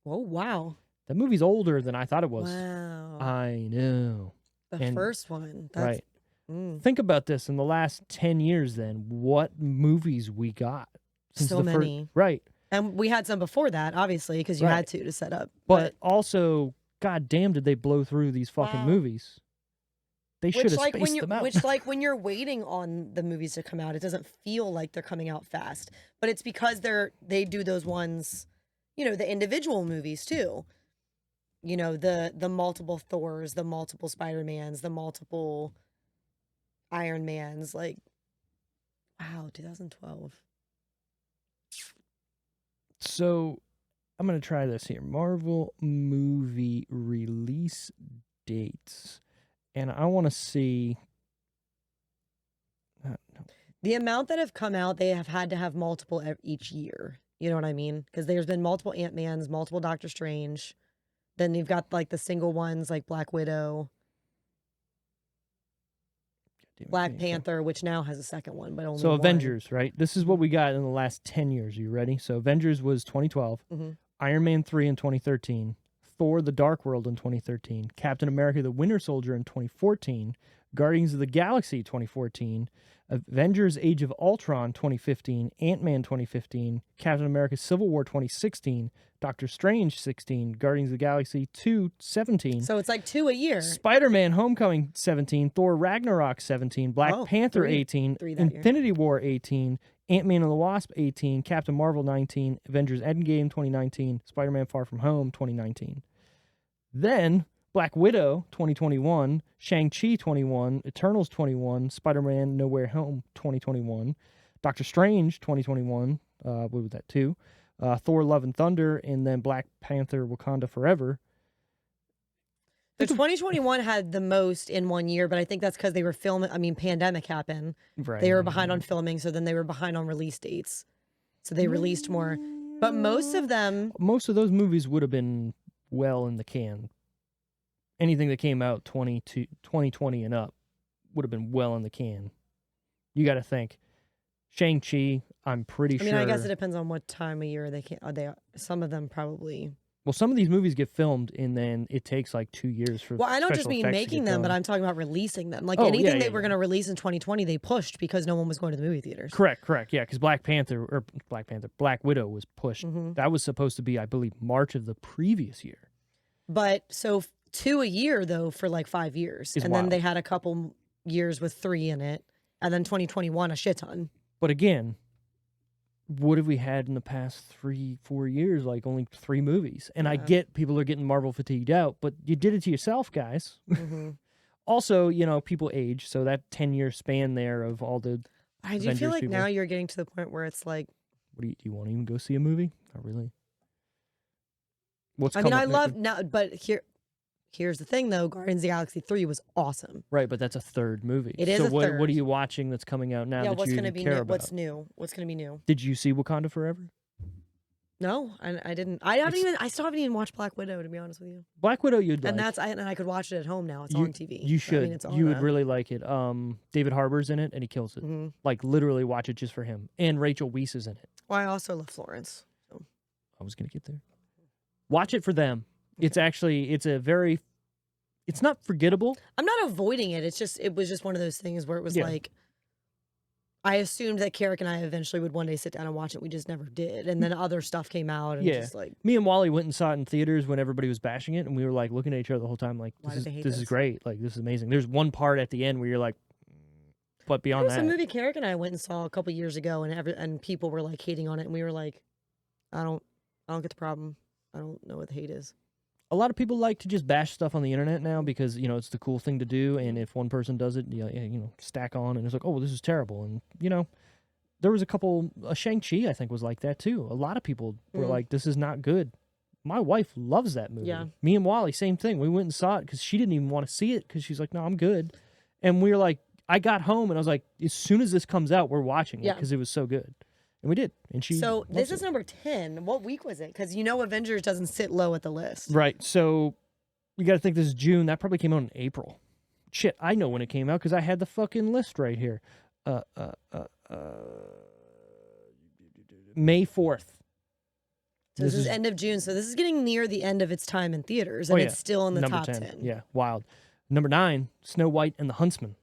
Oh, wow. That movie's older than I thought it was. Wow. I know. The first one. That's, right. Think about this. In the last 10 years then, what movies we got. Since so many. Right. And we had some before that, obviously, because you had to set up. But also, god damn, did they blow through these fucking movies. They should have spaced them out. Which, like, when you're waiting on the movies to come out, it doesn't feel like they're coming out fast. But it's because they do those ones, the individual movies, too. The multiple Thors, the multiple Spider-Mans, the multiple Iron Mans. Like, wow, 2012. So, I'm going to try this here. Marvel movie release dates. And I want to see... The amount that have come out, they have had to have multiple each year. You know what I mean? Because there's been multiple Ant-Mans, multiple Doctor Strange. Then you've got, like, the single ones, like Black Widow. Black Panther, which now has a second one, but only So one. Avengers, right? This is what we got in the last 10 years. Are you ready? So Avengers was 2012, Iron Man 3 in 2013, Thor: The Dark World in 2013, Captain America: The Winter Soldier in 2014, Guardians of the Galaxy 2014, Avengers: Age of Ultron 2015, Ant-Man 2015, Captain America: Civil War 2016, Doctor Strange 16, Guardians of the Galaxy 2 17. So it's like 2 a year. Spider-Man: Homecoming 17, Thor: Ragnarok 17, Black Panther 18, Infinity War 18, Ant-Man and the Wasp 18, Captain Marvel 19, Avengers: Endgame 2019, Spider-Man: Far From Home 2019. Then Black Widow 2021, Shang-Chi 21, Eternals 21, Spider-Man: No Way Home 2021, Doctor Strange 2021, what was that, 2? Thor: Love and Thunder, and then Black Panther: Wakanda Forever. The 2021 had the most in 1 year, but I think that's because they were filming. I mean, pandemic happened. Right. They were behind on filming, so then they were behind on release dates. So they released more. But most of those movies would have been well in the can. Anything that came out 2020 and up would have been well in the can. You got to think. Shang-Chi, I'm pretty sure. I mean, I guess it depends on what time of year they can. Some of them probably. Well, some of these movies get filmed, and then it takes like 2 years for. Well, I don't just mean making them, but I'm talking about releasing them. Like anything they were going to release in 2020, they pushed because no one was going to the movie theaters. Correct. Yeah, because Black Widow was pushed. That was supposed to be, I believe, March of the previous year. But so 2 a year though for like 5 years, and then they had a couple years with 3 in it, and then 2021 a shit ton. But again, what have we had in the past 3-4 years? Like only 3 movies. And I get people are getting Marvel fatigued out, but you did it to yourself, guys. Also, people age, so that 10-year span there of all the I do feel like now you're getting to the point where it's like, what do you want to even go see a movie? Not really. I mean, I love now, but here's the thing, though. Guardians of the Galaxy 3 was awesome. Right, but that's a third movie. It is a third. What are you watching that's coming out now that you care about? What's new? What's going to be new? Did you see Wakanda Forever? No, I didn't. I still haven't even watched Black Widow, to be honest with you. Black Widow you'd like. And I could watch it at home now. It's on TV. You should. You would really like it. David Harbour's in it, and he kills it. Like, literally watch it just for him. And Rachel Weisz is in it. Well, I also love Florence. So. I was going to get there. Watch it for them. Okay. It's not forgettable. I'm not avoiding it. It was just one of those things where it was like, I assumed that Carrick and I eventually would one day sit down and watch it. We just never did. And then other stuff came out and just like... Me and Wally went and saw it in theaters when everybody was bashing it, and we were like looking at each other the whole time like, this is great. Like, this is amazing. There's one part at the end where you're like, but beyond that... There was a movie Carrick and I went and saw a couple years ago, and people were like hating on it, and we were like, I don't get the problem. I don't know what the hate is. A lot of people like to just bash stuff on the internet now because, you know, it's the cool thing to do, and if one person does it, you know, stack on, and it's like, oh, this is terrible. And, you know, there was a couple, Shang-Chi, I think, was like that, too. A lot of people were like, this is not good. My wife loves that movie. Yeah. Me and Wally, same thing. We went and saw it because she didn't even want to see it because she's like, no, I'm good. And we were like, I got home, and I was like, as soon as this comes out, we're watching it because it was so good. And we did. And she So this is number 10. What week was it? Because you know Avengers doesn't sit low at the list. Right. So you got to think this is June. That probably came out in April. Shit, I know when it came out because I had the fucking list right here. May 4th. So this is end of June. So this is getting near the end of its time in theaters, and it's still in the top 10. Yeah, wild. Number 9, Snow White and the Huntsman.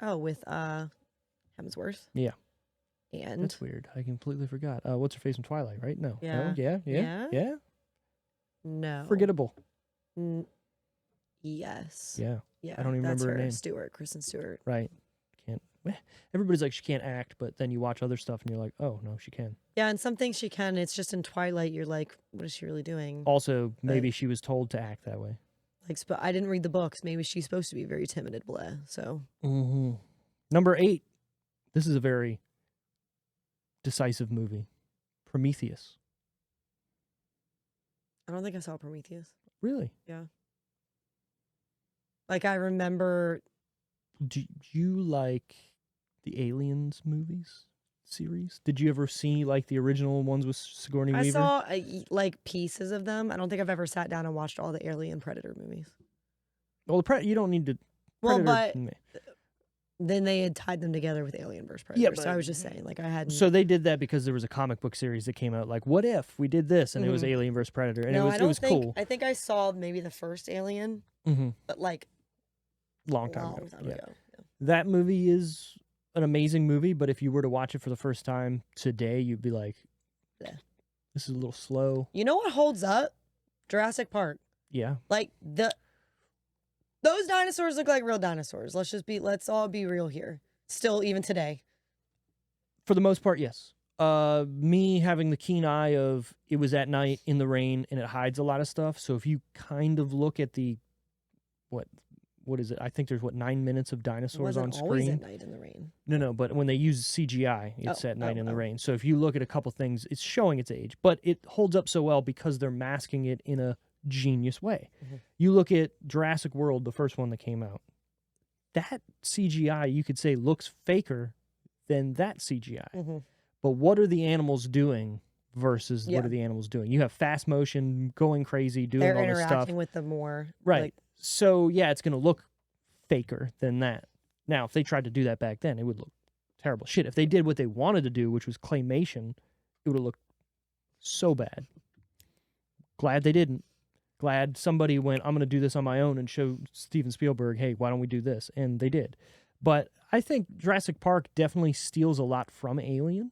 Oh, with Hemsworth. Yeah. And that's weird. I completely forgot. What's her face from Twilight, right? No. Yeah. No? Yeah. No. Forgettable. Yes. Yeah. Yeah. I don't even remember her name. Kristen Stewart. Right. Can't. Everybody's like, she can't act, but then you watch other stuff and you're like, oh no, she can. Yeah, and some things she can. It's just in Twilight, you're like, what is she really doing? Also, maybe she was told to act that way. Like, I didn't read the books. Maybe she's supposed to be very timid, blah. So. Number 8. This is a very decisive movie. Prometheus. I don't think I saw Prometheus. Really? Yeah. Like, I remember. Do you like the Aliens movies series? Did you ever see like the original ones with Sigourney Weaver? I saw like pieces of them. I don't think I've ever sat down and watched all the Alien Predator movies. Well, you don't need to. Well, but then they had tied them together with Alien vs. Predator. Yeah, so I was just saying, like, I hadn't. So they did that because there was a comic book series that came out, like, what if we did this? And it was Alien vs. Predator. And it was cool. I think I saw maybe the first Alien, but like long time ago. Yeah. That movie is an amazing movie, but if you were to watch it for the first time today, you'd be like, this is a little slow. You know what holds up? Jurassic Park. Yeah. Like those dinosaurs look like real dinosaurs. Let's all be real here. Still, even today. For the most part, yes. Me having the keen eye of it was at night in the rain and it hides a lot of stuff. So if you kind of look at the what is it? I think there's 9 minutes of dinosaurs on screen. Always at night in the rain. No, but when they use CGI, it's at night in the rain. So if you look at a couple things, it's showing its age, but it holds up so well because they're masking it in a genius way. You look at Jurassic World, the first one that came out. That CGI, you could say, looks faker than that CGI. But what are the animals doing versus what are the animals doing? You have fast motion, going crazy, doing all this stuff. They're interacting with them more. Right. Like, so, yeah, it's going to look faker than that. Now, if they tried to do that back then, it would look terrible. Shit, if they did what they wanted to do, which was claymation, it would have looked so bad. Glad they didn't. Glad somebody went, I'm going to do this on my own and show Steven Spielberg, hey, why don't we do this? And they did. But I think Jurassic Park definitely steals a lot from Alien.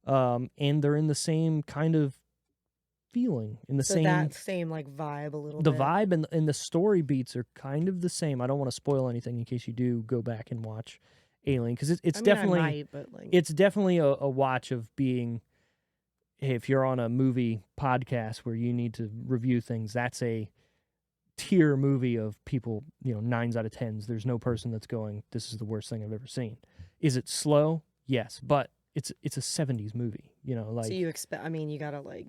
And they're in the same kind of feeling, in the same like vibe a little bit. The vibe and the story beats are kind of the same. I don't want to spoil anything in case you do go back and watch Alien, because it's definitely it's definitely a watch of being, hey, if you're on a movie podcast where you need to review things, that's a tier movie of people, 9s out of 10s. There's no person that's going, this is the worst thing I've ever seen. Is it slow? Yes, but it's a 70s movie, like. So you expect, you gotta like.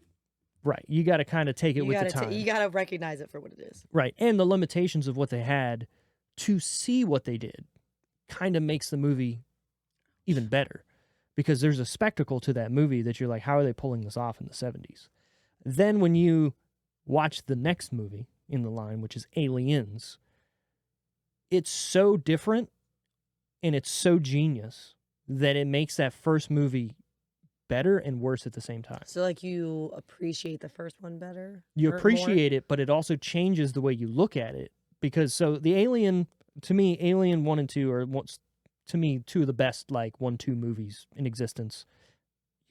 Right, you got to kind of take it with the time. You got to recognize it for what it is. Right, and the limitations of what they had to see what they did kind of makes the movie even better, because there's a spectacle to that movie that you're like, how are they pulling this off in the 70s? Then when you watch the next movie in the line, which is Aliens, it's so different and it's so genius that it makes that first movie better and worse at the same time. So like you appreciate the first one better? You appreciate it, but it also changes the way you look at it. Because so the Alien, to me, Alien 1 and 2 are to me, two of the best, like, 1-2 movies in existence.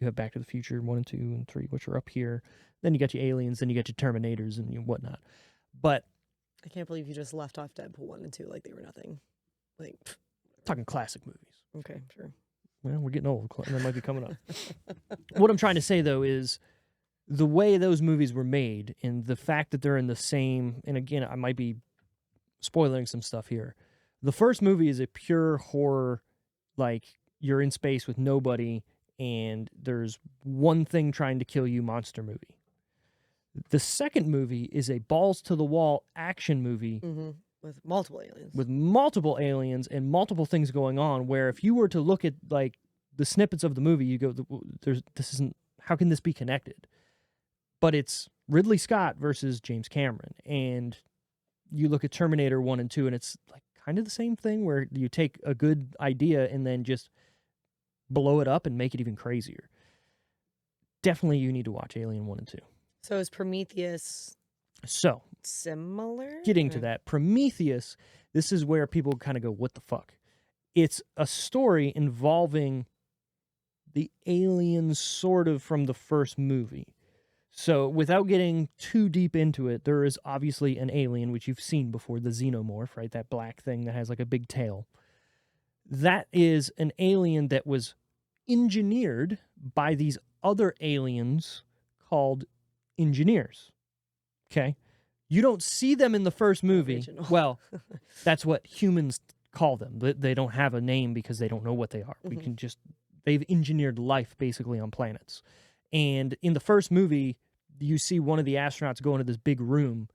You have Back to the Future 1 and 2 and 3, which are up here. Then you got your Aliens, then you got your Terminators and your whatnot. But I can't believe you just left off Deadpool 1 and 2 like they were nothing. Like, talking classic movies. Okay, sure. Well, we're getting old. That might be coming up. What I'm trying to say, though, is the way those movies were made and the fact that they're in the same, and again, I might be spoiling some stuff here. The first movie is a pure horror, like, you're in space with nobody and there's one thing trying to kill you monster movie. The second movie is a balls-to-the-wall action movie. Mm-hmm. With multiple aliens. With multiple aliens and multiple things going on, where if you were to look at, like, the snippets of the movie, you go, how can this be connected? But it's Ridley Scott versus James Cameron. And you look at Terminator 1 and 2, and it's like kind of the same thing where you take a good idea and then just blow it up and make it even crazier. Definitely you need to watch Alien 1 and 2. So is Prometheus similar? Getting to that, Prometheus, this is where people kind of go, what the fuck? It's a story involving the aliens sort of from the first movie. So without getting too deep into it, there is obviously an alien, which you've seen before, the xenomorph, right? That black thing that has like a big tail. That is an alien that was engineered by these other aliens called engineers. Okay? You don't see them in the first movie. Original. Well, that's what humans call them. They don't have a name because they don't know what they are. Mm-hmm. We can just, they've engineered life basically on planets. And in the first movie, you see one of the astronauts go into this big room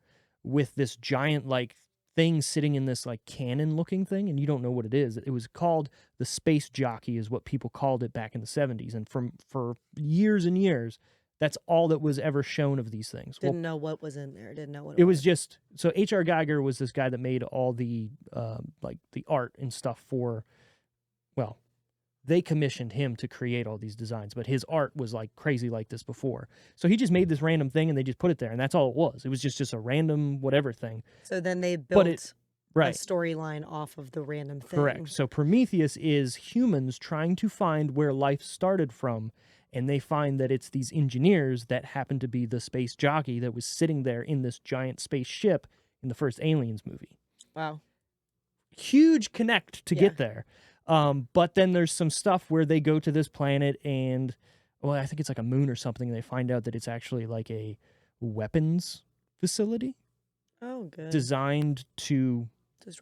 with this giant, like, thing sitting in this, like, cannon-looking thing, and you don't know what it is. It was called the space jockey is what people called it back in the 70s. And for years and years, that's all that was ever shown of these things. Didn't know what was in there. Didn't know what it was. Just, so H.R. Geiger was this guy that made all the, like, the art and stuff for, well, they commissioned him to create all these designs, but his art was like crazy like this before. So he just made this random thing and they just put it there, and that's all it was. It was just a random whatever thing. So then they built a storyline off of the random thing. Correct. So Prometheus is humans trying to find where life started from, and they find that it's these engineers that happen to be the space jockey that was sitting there in this giant spaceship in the first Aliens movie. Wow. Huge connect to get there. But then there's some stuff where they go to this planet and, well, I think it's like a moon or something, and they find out that it's actually like a weapons facility. Oh, good. Designed to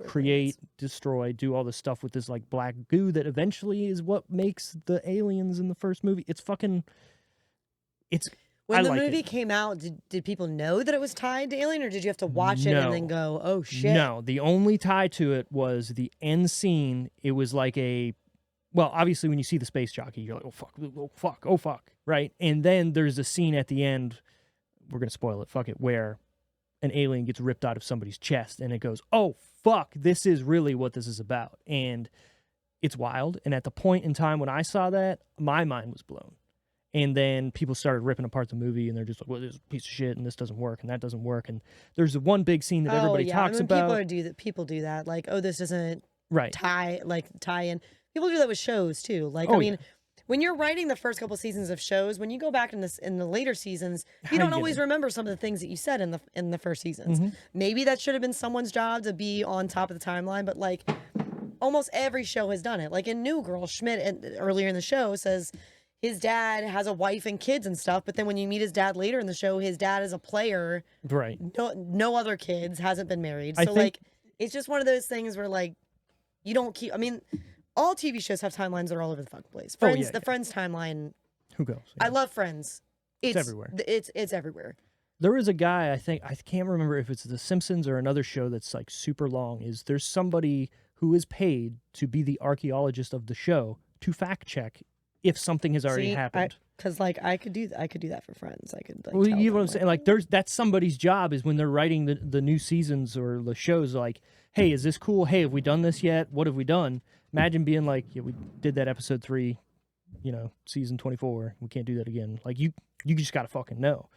create, destroy, do all this stuff with this, like, black goo that eventually is what makes the aliens in the first movie. It's fucking, when the movie came out, did people know that it was tied to Alien, or did you have to watch it and then go, oh, shit? No, the only tie to it was the end scene. It was like well, obviously when you see the space jockey, you're like, oh, fuck, oh, fuck, oh, fuck, right? And then there's a scene at the end, we're going to spoil it, fuck it, where an alien gets ripped out of somebody's chest, and it goes, oh, fuck, this is really what this is about. And it's wild. And at the point in time when I saw that, my mind was blown. And then people started ripping apart the movie, and they're just like, well, this is a piece of shit, and this doesn't work, and that doesn't work. And there's one big scene that everybody talks about. People do that. Like, oh, this doesn't right. tie in. People do that with shows, too. Like, when you're writing the first couple seasons of shows, when you go back in the later seasons, you don't always remember some of the things that you said in the first seasons. Mm-hmm. Maybe that should have been someone's job to be on top of the timeline, but, like, almost every show has done it. Like in New Girl, Schmidt, earlier in the show, says his dad has a wife and kids and stuff, but then when you meet his dad later in the show, his dad is a player. Right. No other kids, hasn't been married. So, like, it's just one of those things where, like, you don't keep... I mean, all TV shows have timelines that are all over the fucking place. Friends, Friends timeline... Who goes? Yeah. I love Friends. It's everywhere. It's everywhere. There is a guy, I can't remember if it's The Simpsons or another show that's, like, super long, there's somebody who is paid to be the archaeologist of the show to fact check if something has already happened. Because, like, I could do that for Friends. I could, like, well, you know what I'm saying? Like, that's somebody's job is when they're writing the new seasons or the shows, like, hey, is this cool? Hey, have we done this yet? What have we done? Imagine being like, yeah, we did that episode 3, season 24. We can't do that again. Like, you just got to fucking know.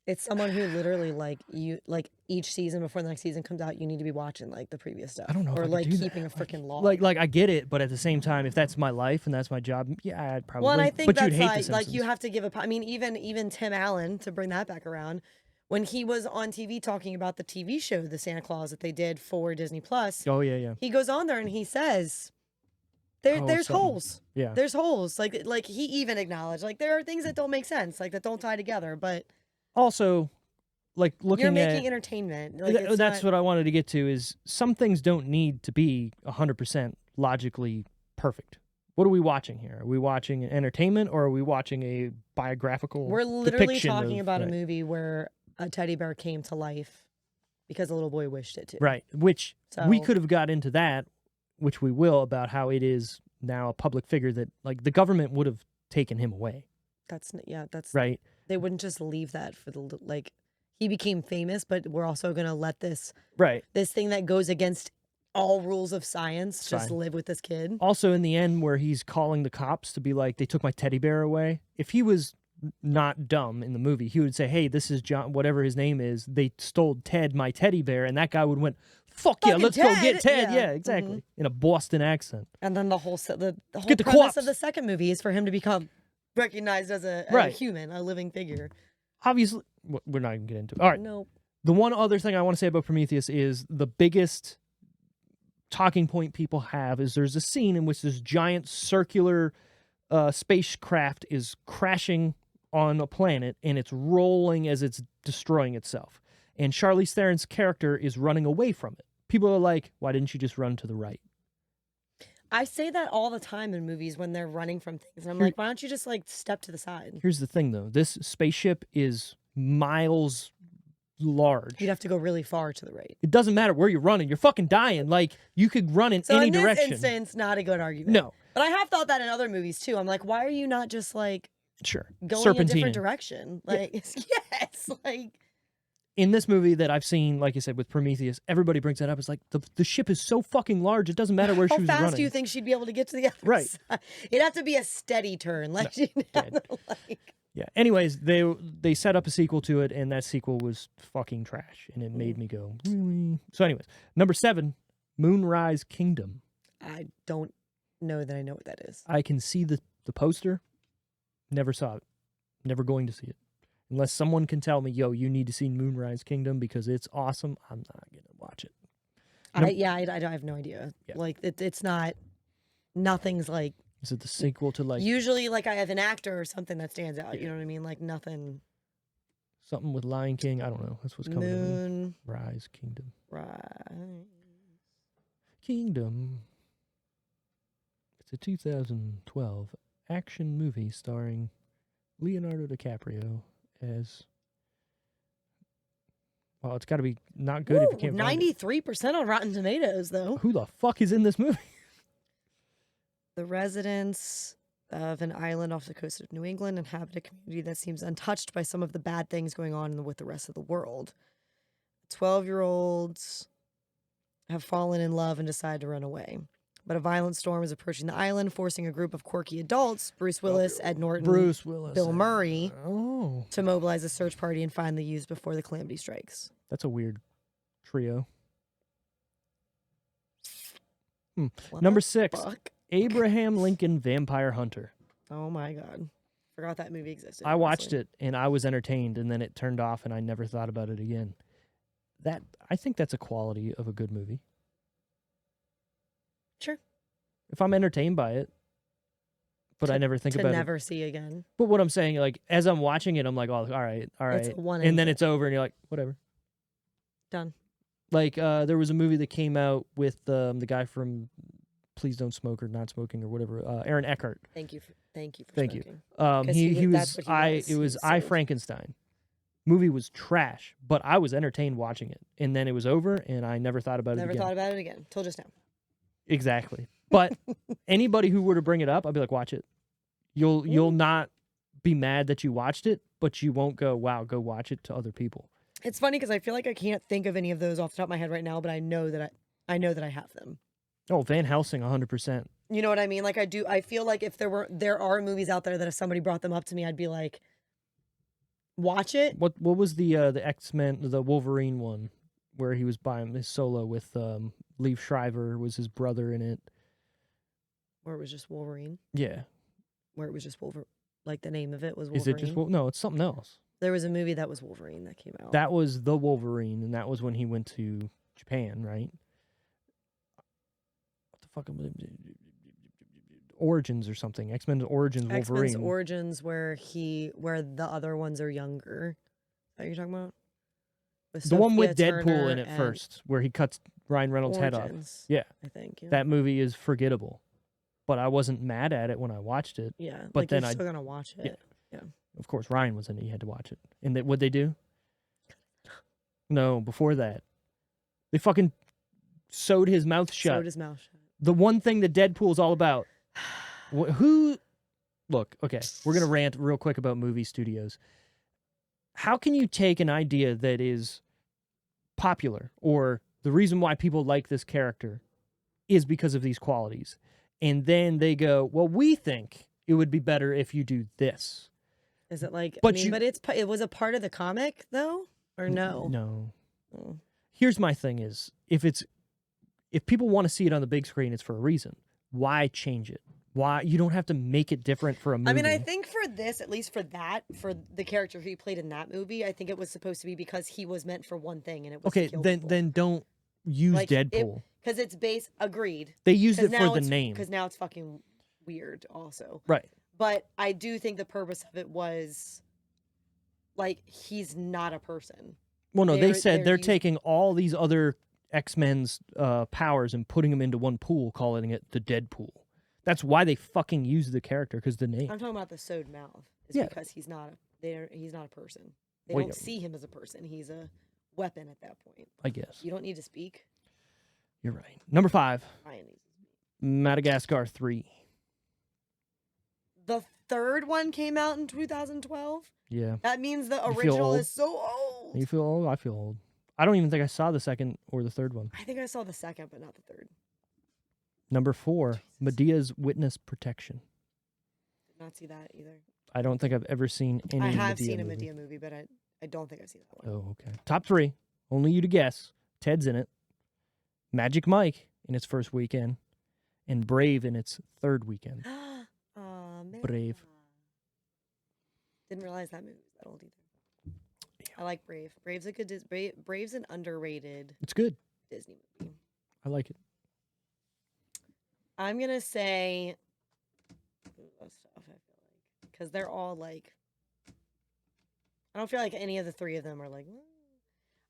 It's someone who literally each season before the next season comes out, you need to be watching like the previous stuff. I don't know, or if I like could do keeping that. a freaking log. Like I get it, but at the same time, if that's my life and that's my job, yeah, I'd probably. Well, and I think but that's you'd hate like you have to give I mean, even Tim Allen, to bring that back around, when he was on TV talking about the TV show, the Santa Claus that they did for Disney Plus. Oh yeah. He goes on there and he says, there's holes. Yeah. There's holes. Like he even acknowledged, like, there are things that don't make sense, like that don't tie together. But also, like looking you're making at entertainment. Like, that's what I wanted to get to. Is some things don't need to be 100% logically perfect. What are we watching here? Are we watching entertainment or are we watching a biographical? We're literally depiction talking of, about right. a movie where a teddy bear came to life because a little boy wished it to. Right. Which we So- could have got into that, which we will, about how it is now a public figure that like the government would have taken him away. That's Right. They wouldn't just leave that for the like. He became famous, but we're also gonna let this thing that goes against all rules of science just live with this kid. Also, in the end, where he's calling the cops to be like, they took my teddy bear away. If he was not dumb in the movie, he would say, hey, this is John, whatever his name is. They stole Ted, my teddy bear. And that guy would went, fuck yeah, let's go get Ted. Yeah, exactly. In a Boston accent. And then the whole premise cops. of the second movie is for him to become recognized as a human, a living figure. Obviously, we're not going to get into it. All right. Nope. The one other thing I want to say about Prometheus is the biggest talking point people have is there's a scene in which this giant circular spacecraft is crashing on a planet and it's rolling as it's destroying itself. And Charlize Theron's character is running away from it. People are like, why didn't you just run to the right? I say that all the time in movies when they're running from things. And I'm like, why don't you just like step to the side? Here's the thing though. This spaceship is miles large. You'd have to go really far to the right. It doesn't matter where you're running. You're fucking dying. Like, you could run in any direction. So in this instance, not a good argument. No. But I have thought that in other movies too. I'm like, why are you not just like going Serpentine. a different direction? Like, yes, like. In this movie that I've seen, like I said, with Prometheus, everybody brings that up. It's like, the ship is so fucking large, it doesn't matter where she was running. How fast do you think she'd be able to get to the other side? It'd have to be a steady turn. Like, she'd have to, like... Yeah. Anyways, they set up a sequel to it, and that sequel was fucking trash, and it made me go, really? So anyways, number 7, Moonrise Kingdom. I don't know that I know what that is. I can see the poster. Never saw it. Never going to see it. Unless someone can tell me, yo, you need to see Moonrise Kingdom because it's awesome, I'm not going to watch it. I have no idea. Yeah. Like, it's not, nothing's like. Is it the sequel to like. Usually, like, I have an actor or something that stands out. You know what I mean? Like, nothing. Something with Lion King. I don't know. That's what's coming to me. Rise Kingdom. Rise Kingdom. It's a 2012 action movie starring Leonardo DiCaprio as. Well, it's got to be not good if you can't. 93% on Rotten Tomatoes, though. Who the fuck is in this movie? The residents of an island off the coast of New England inhabit a community that seems untouched by some of the bad things going on with the rest of the world. 12-year-olds have fallen in love and decide to run away. But a violent storm is approaching the island, forcing a group of quirky adults, Bruce Willis, Ed Norton, Bill Murray, to mobilize a search party and find the youths before the calamity strikes. That's a weird trio. Number 6, Abraham Lincoln Vampire Hunter. Oh my God. Forgot that movie existed. I watched it and I was entertained, and then it turned off and I never thought about it again. I think that's a quality of a good movie. Sure. If I'm entertained by it, but I never think about it. To never see again. But what I'm saying, like, as I'm watching it, I'm like, oh, all right. And then it's over and you're like, whatever. Done. Like, there was a movie that came out with the guy from Please Don't Smoke or Not Smoking or whatever, Aaron Eckhart. Thank you for smoking. It was I, Frankenstein. Movie was trash, but I was entertained watching it. And then it was over and I never thought about it again. Never thought about it again, till just now. Exactly. But anybody who were to bring it up, I'd be like, watch it. You'll not be mad that you watched it, but you won't go, wow, go watch it to other people. It's funny because I feel like I can't think of any of those off the top of my head right now, but I know that I have them. Oh, Van Helsing, 100%. You know what I mean? Like, I feel like if there are movies out there that if somebody brought them up to me, I'd be like, watch it. What was the X-Men, the Wolverine one, where he was by his solo with Liev Schreiber was his brother in it. Where it was just Wolverine? Yeah. Where it was just Wolverine. Like the name of it was Wolverine. Is it just no? It's something else. There was a movie that was Wolverine that came out. That was the Wolverine, and that was when he went to Japan, right? What the fuck? Origins or something. X-Men Origins Wolverine. X-Men's Origins, where the other ones are younger. Is that what you're talking about? The one with Deadpool in it first, where he cuts Ryan Reynolds' head off. Yeah. I think. Yeah. That movie is forgettable. But I wasn't mad at it when I watched it. Yeah. But then you're still going to watch it. Yeah. Of course, Ryan was in it. You had to watch it. And what'd they do? No, before that. They fucking sewed his mouth shut. Sewed his mouth shut. The one thing that Deadpool's all about. Who? Look, okay. We're going to rant real quick about movie studios. How can you take an idea that is popular or the reason why people like this character is because of these qualities, and then they go, well, we think it would be better if you do this. Is it like, but it was a part of the comic though, or no? No. Oh. Here's my thing is, if people want to see it on the big screen, it's for a reason. Why change it? Why you don't have to make it different for a movie? I mean, I think for this, at least for the character he played in that movie, I think it was supposed to be because he was meant for one thing, and it was okay. Then don't use Deadpool because it's based. Agreed. They used it for the name because now it's fucking weird, also. Right. But I do think the purpose of it was like he's not a person. Well, no, they said they're taking all these other X-Men's powers and putting them into one pool, calling it the Deadpool. That's why they fucking use the character, because the name. I'm talking about the sewed mouth. Because he's not a person. They don't see him as a person. He's a weapon at that point. I guess. You don't need to speak. You're right. Number 5. Ryan needs to speak. Madagascar 3. The third one came out in 2012? Yeah. That means the original is so old. You feel old? I feel old. I don't even think I saw the second or the third one. I think I saw the second, but not the third. Number 4, Medea's Witness Protection. Did not see that either. I don't think I've ever seen any Medea movie. I have seen a Medea movie, but I don't think I've seen that one. Oh, okay. Top 3, only you to guess. Ted's in it. Magic Mike in its first weekend. And Brave in its third weekend. Brave. Didn't realize that movie was that old either. Yeah. I like Brave. Brave's an underrated. It's good. Disney movie. I like it. I'm gonna say stuff. I feel like because they're all like. I don't feel like any of the three of them are like.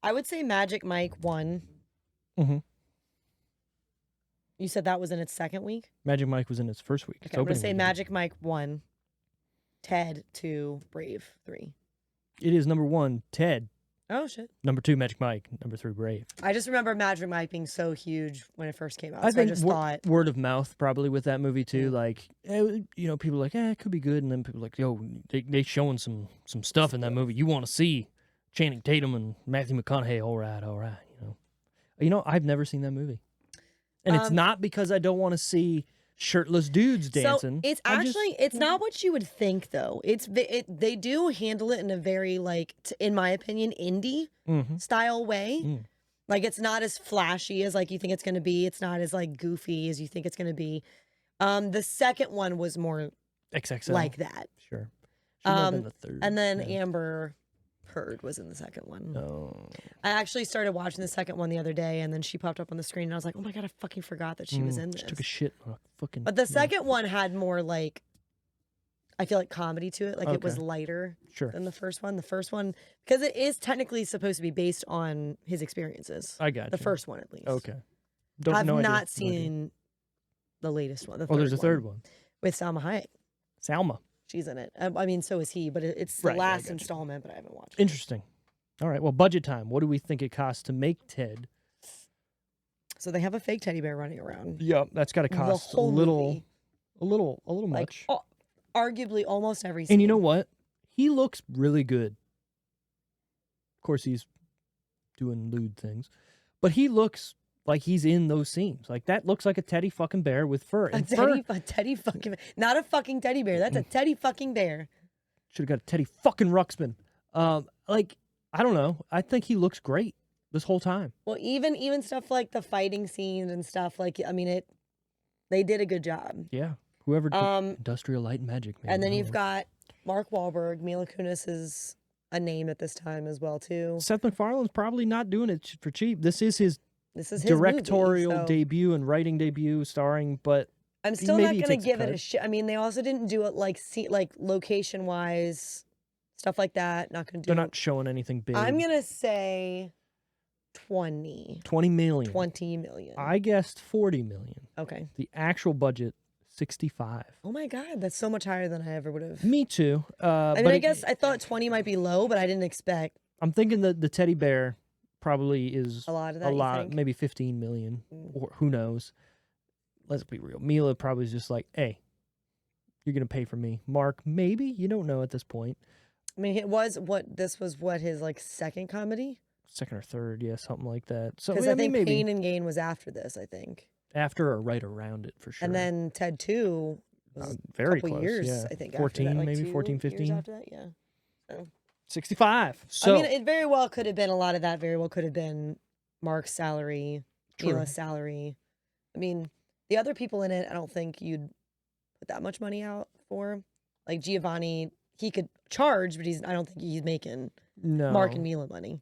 I would say Magic Mike 1. Mm-hmm. You said that was in its second week? Magic Mike was in its first week. Okay, I'm going to say Magic Mike 1, Ted 2, Brave 3. It is number 1, Ted. Oh, shit. Number 2, Magic Mike. Number 3, Brave. I just remember Magic Mike being so huge when it first came out. I think I just thought... word of mouth probably with that movie, too. Like, people are like, it could be good. And then people are like, yo, they showing some stuff in that movie. You want to see Channing Tatum and Matthew McConaughey. All right. I've never seen that movie. And it's not because I don't want to see shirtless dudes dancing. So it's not what you would think, though. They do handle it in a very, like, in my opinion, indie style way. Mm. Like, it's not as flashy as, like, you think it's going to be. It's not as, like, goofy as you think it's going to be. The second one was more XXL. Like that. Sure. Should have been the third. And then Amber Heard was in the second one. Oh. I actually started watching the second one the other day, and then she popped up on the screen, and I was like, oh my God, I fucking forgot that she was in this. She took a shit on a fucking... But the second one had more, like, I feel like comedy to it. Like, it was lighter than the first one. The first one, because it is technically supposed to be based on his experiences. I got the first one, at least. Okay. I've not seen the latest one. There's a third one. With Salma Hayek. Salma. She's in it. I mean, so is he, but it's the last installment, but I haven't watched it. Interesting. All right. Well, budget time. What do we think it costs to make Ted? So they have a fake teddy bear running around. Yep, that's got to cost a little much. Like, arguably almost every scene. And you know what? He looks really good. Of course, he's doing lewd things, but he looks like he's in those scenes. Like, that looks like a teddy fucking bear with fur. A teddy fucking... Not a fucking teddy bear. That's a teddy fucking bear. Should have got a teddy fucking Ruxpin. Like, I don't know. I think he looks great this whole time. Well, even stuff like the fighting scenes and stuff, like, I mean, they did a good job. Yeah. Whoever did Industrial Light and Magic, man. And then you've got Mark Wahlberg. Mila Kunis is a name at this time as well, too. Seth MacFarlane's probably not doing it for cheap. This is his directorial movie, so. Debut and writing debut, starring, but I'm still not going to give it a shit. I mean, they also didn't do it like location-wise, stuff like that. Not going to do They're not showing anything big. I'm going to say 20 million. 20 million. I guessed 40 million. Okay. The actual budget, 65. Oh my God, that's so much higher than I ever would have. Me too. I mean, I guess I thought 20 might be low, but I didn't expect. I'm thinking that the teddy bear probably is a lot of that. Maybe 15 million, or who knows. Let's be real. Mila probably is just like, hey, you're gonna pay for me. Mark, maybe, you don't know at this point. I mean, this was his like second comedy? Second or third, yeah, something like that. So because I think maybe. Pain and Gain was after this, I think. After or right around it, for sure. And then Ted 2 was very a couple close, years, yeah. I think. 14, after that, maybe 14, 15. Years after that, yeah. So 65. So I mean, it very well could have been a lot of that. Very well could have been Mark's salary, Mila's salary. I mean, the other people in it, I don't think you'd put that much money out for. Like Giovanni, he could charge, but I don't think he's making Mark and Mila money.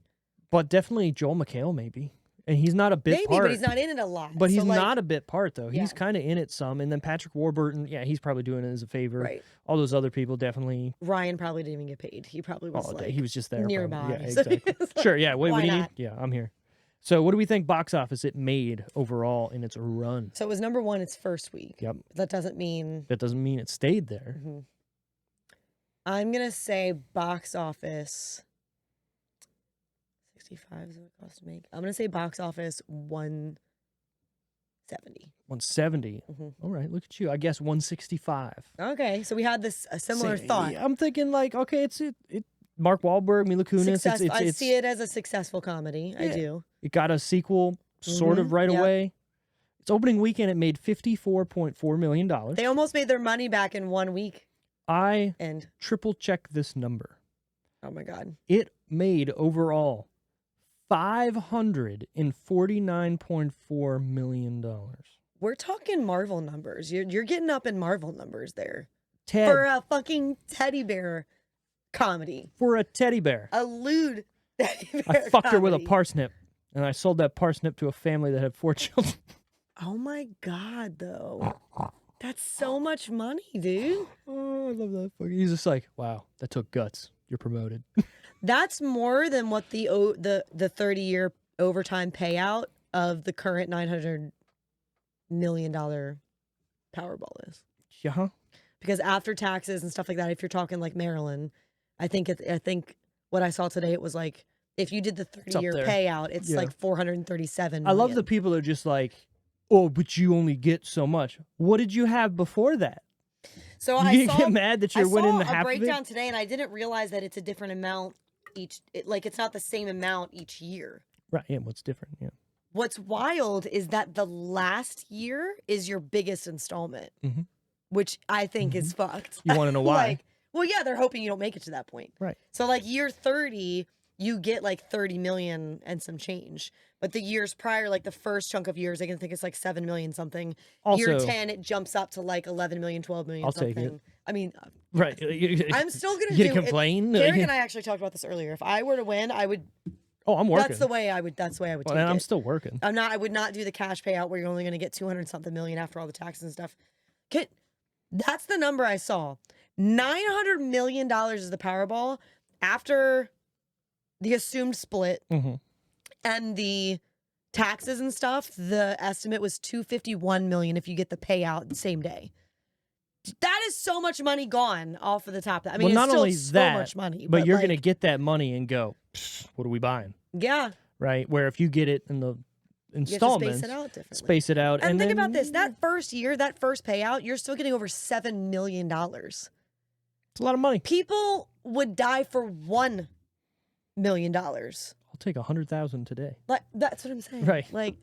But definitely Joel McHale, maybe. And he's not a bit part. Maybe, but he's not in it a lot. But he's not a bit part, though. Yeah. He's kind of in it some. And then Patrick Warburton, yeah, he's probably doing it as a favor. Right. All those other people definitely. Ryan probably didn't even get paid. He probably was he was just there. nearby. Probably. Yeah, exactly. Sure, yeah. Wait, what do you need? Yeah, I'm here. So what do we think box office it made overall in its run? So it was number 1 its first week. Yep. That doesn't mean it stayed there. Mm-hmm. I'm going to say box office... 65 is what it costs to make. I'm going to say box office 170. 170. Mm-hmm. All right, look at you. I guess 165. Okay, so we had a similar thought. I'm thinking like, okay, it's Mark Wahlberg, Mila Kunis. I see it as a successful comedy. Yeah. I do. It got a sequel sort of right away. Its opening weekend, it made $54.4 million. They almost made their money back in 1 week. I triple checked this number. Oh my God. It made overall $549.4 million. We're talking Marvel numbers. You're getting up in Marvel numbers there. Ted. For a fucking teddy bear comedy. For a teddy bear. A lewd teddy bear I fucked her with a comedy. parsnip, and I sold that parsnip to a family that had 4 children. Oh my God, though. That's so much money, dude. Oh, I love that. He's just like, wow, that took guts. You're promoted. That's more than what the 30-year overtime payout of the current $900 million Powerball is. Yeah. Because after taxes and stuff like that, if you're talking like Maryland, I think what I saw today, it was like if you did the 30-year payout, it's like $437 million. I love the people that are just like, oh, but you only get so much. What did you have before that? So you get mad that you're winning the half of it? I saw a breakdown today, and I didn't realize that it's a different amount it's not the same amount each year. Right, yeah, what's different, yeah. What's wild is that the last year is your biggest installment, which I think is fucked. You want to know why? Well, yeah, they're hoping you don't make it to that point. Right. So, like, year 30, you get, like, 30 million and some change. But the years prior, like, the first chunk of years, I can think it's, like, 7 million something. Also, year 10, it jumps up to, like, 11 million, 12 million something. I'll take it. I mean... Right. I'm still going to do... You complain? Derek and I actually talked about this earlier. If I were to win, I would... Oh, I'm working. That's the way I would take it. I'm still working. I would not do the cash payout where you're only going to get 200-something million after all the taxes and stuff. That's the number I saw. $900 million is the Powerball after the assumed split and the taxes and stuff. The estimate was $251 million if you get the payout the same day. That is so much money gone off of the top. I mean, well, not it's still only so that, much money. But you're going to get that money and go, what are we buying? Yeah. Right? Where if you get it in the installments, space it out differently. Space it out. And think about this. That first year, that first payout, you're still getting over $7 million. It's a lot of money. People would die for $1 million. I'll take 100,000 today. Like, that's what I'm saying. Right. Like,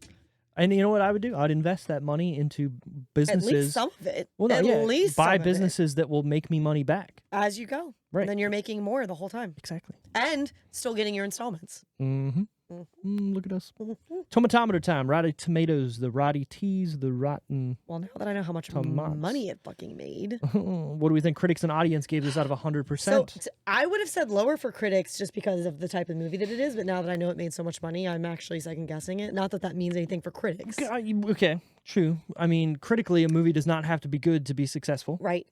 And you know what I would do? I'd invest that money into businesses. At least some of it. Well, no, At least buy some businesses that will make me money back. as you go. Right. And then you're making more the whole time. Exactly. And still getting your installments. Mm-hmm. Look at us. Tomatometer time. Rotty tomatoes, the rotty teas, the rotten. Well, now that I know how much tomatoes. money it fucking made. What do we think critics and audience gave this out of 100%? So I would have said lower for critics just because of the type of movie that it is. But now that I know it made so much money, I'm actually second guessing it. Not that that means anything for critics. Okay, true. I mean, critically, a movie does not have to be good to be successful. Right.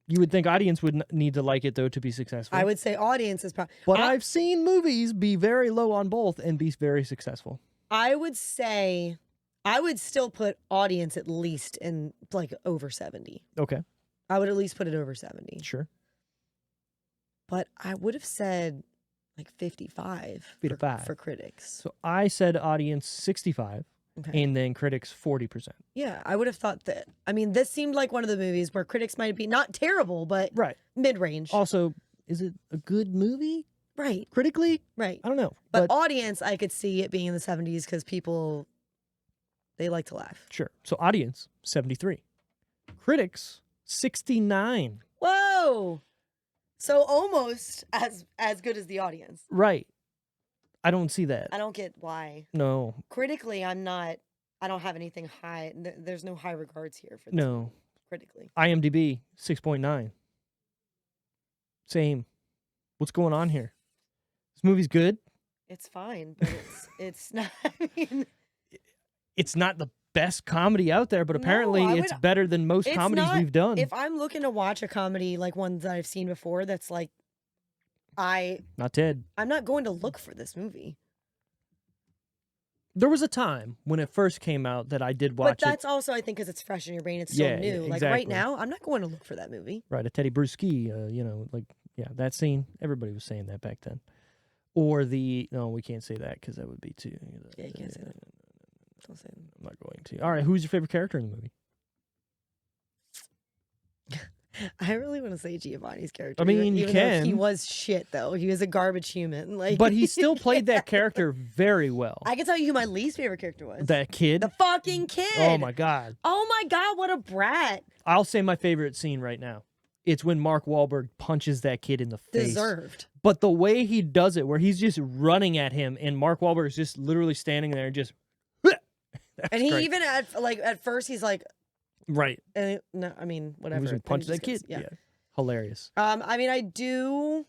You would think audience would need to like it, though, to be successful. I would say audience is probably. But I've seen movies be very low on both and be very successful. I would say I would still put audience at least in like over 70. Okay. I would at least put it over 70. Sure. But I would have said like 55. 55. For critics. So I said audience 65. Okay. And then critics 40%. Yeah, I would have thought that. I mean, this seemed like one of the movies where critics might be not terrible, but mid-range. Also, is it a good movie? Right. Critically? Right. I don't know. But audience, I could see it being in the 70s because people, they like to laugh. Sure. So audience, 73. Critics, 69. Whoa. So almost as good as the audience. Right. I don't see that. I don't get why. No. Critically, I don't have anything high. There's no high regards here for this. No. Movie, critically. IMDb, 6.9. Same. What's going on here? This movie's good. It's fine, but it's not. I mean, it's not the best comedy out there, but apparently it's better than most comedies we've done. If I'm looking to watch a comedy like one that I've seen before, that's like, not Ted. I'm not going to look for this movie. There was a time when it first came out that I did watch it. But that's also, I think, because it's fresh in your brain. It's so new. Exactly. Like right now, I'm not going to look for that movie. Right, a Teddy Bruschi, that scene. Everybody was saying that back then. Or no, we can't say that because that would be too. Yeah, you can't say that. Don't say that. I'm not going to. All right, who's your favorite character in the movie? I really want to say Giovanni's character. I mean, you can. He was shit, though. He was a garbage human. But he still played that character very well. I can tell you who my least favorite character was. That kid? The fucking kid. Oh, my God. Oh, my God. What a brat. I'll say my favorite scene right now. It's when Mark Wahlberg punches that kid in the face. Deserved. But the way he does it, where he's just running at him, and Mark Wahlberg is just literally standing there and just... And he even, at first, he's like... Right. And no, I mean, whatever. He was punch that kid. Yeah. Hilarious. I mean, I do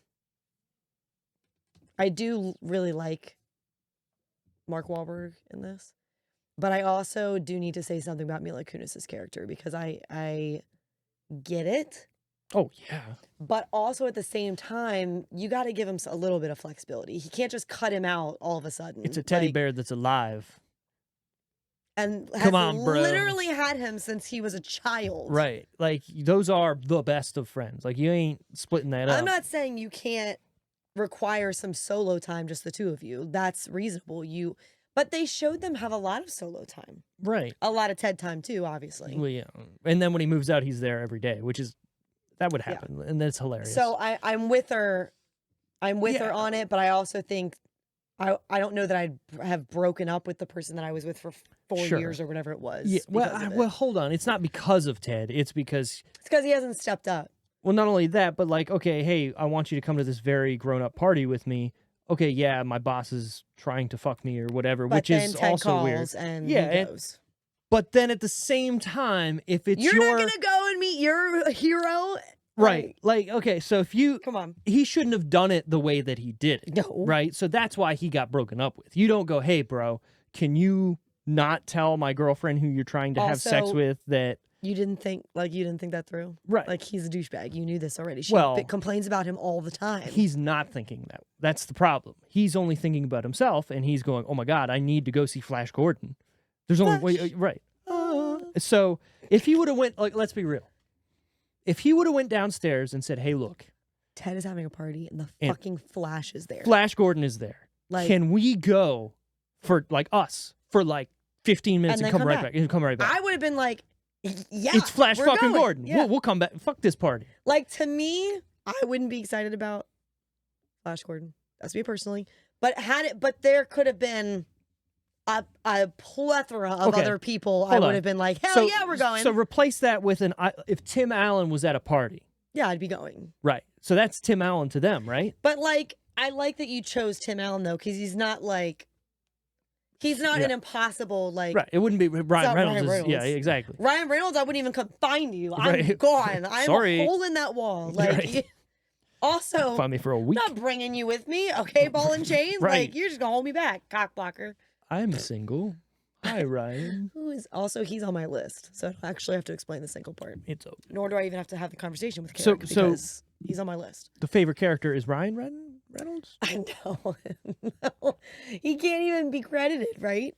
really like Mark Wahlberg in this, but I also do need to say something about Mila Kunis's character because I get it. Oh yeah. But also at the same time, you got to give him a little bit of flexibility. He can't just cut him out all of a sudden. It's a teddy bear that's alive. And has Come on, bro. Literally had him since he was a child. Right. Like, those are the best of friends. Like, you ain't splitting that up. I'm not saying you can't require some solo time, just the two of you. That's reasonable. But they showed them have a lot of solo time. Right. A lot of TED time, too, obviously. Well, yeah. And then when he moves out, he's there every day, that would happen. Yeah. And that's hilarious. So I'm with her. I'm with her on it, but I also think I don't know that I'd have broken up with the person that I was with for 4 years or whatever it was. Yeah. Well, hold on. It's not because of Ted. It's because he hasn't stepped up. Well, not only that, but like, okay, hey, I want you to come to this very grown-up party with me. Okay, yeah, my boss is trying to fuck me or whatever, but which is Ted also calls weird. And he goes. But then at the same time, if it's you're not gonna go and meet your hero. Right. Like, okay, so if you... Come on. He shouldn't have done it the way that he did it. No. Right? So that's why he got broken up with. You don't go, hey, bro, can you not tell my girlfriend who you're trying to have sex with that... You didn't think that through? Right. Like, he's a douchebag. You knew this already. She complains about him all the time. He's not thinking that. That's the problem. He's only thinking about himself, and he's going, oh my God, I need to go see Flash Gordon. There's only... Wait, right. So if he would have went... Like, let's be real. If he would have went downstairs and said, hey, look. Ted is having a party and the fucking Flash is there. Flash Gordon is there. Like, can we go for, like, us for, like, 15 minutes and come right back? And come right back. I would have been like, yeah, it's Flash fucking Gordon. Yeah. We'll come back. Fuck this party. Like, to me, I wouldn't be excited about Flash Gordon. That's me personally. But there could have been a plethora of other people, I Hold would on. have been like, hell yeah, we're going. So replace that with if Tim Allen was at a party. Yeah, I'd be going. Right. So that's Tim Allen to them, right? But like, I like that you chose Tim Allen though, because he's not like, he's not an impossible like. Right. It wouldn't be Ryan Reynolds. Yeah, exactly. Ryan Reynolds, I wouldn't even come find you. I'm gone. I'm a hole in that wall. Like, also, find me for a week. Not bringing you with me, okay, ball and chain. Right. Like, you're just gonna hold me back, cock blocker. I'm single. Hi, Ryan. Who is also, he's on my list, so I don't actually have to explain the single part. It's okay. Nor do I even have to have the conversation with Carrick because he's on my list. The favorite character is Ryan Reynolds? I know. No, he can't even be credited, right?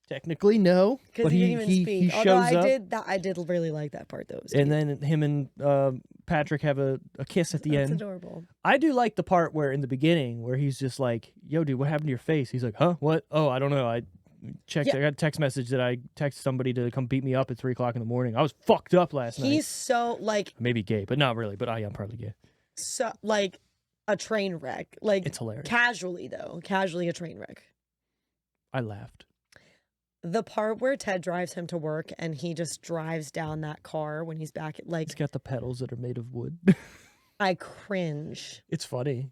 Technically, no. Because he didn't even speak. He shows up. I did really like that part, though. And then him and Patrick have a kiss at the end. That's adorable. I do like the part where in the beginning where he's just like, yo, dude, what happened to your face? He's like, huh? What? Oh, I don't know. I checked. I got a text message that I texted somebody to come beat me up at 3 o'clock in the morning. I was fucked up last night. He's so, like... Maybe gay, but not really. But I am probably gay. So, like, a train wreck. Like, it's hilarious. Casually, though. Casually a train wreck. I laughed. The part where Ted drives him to work and he just drives down that car when he's back, like... He's got the pedals that are made of wood. I cringe. It's funny.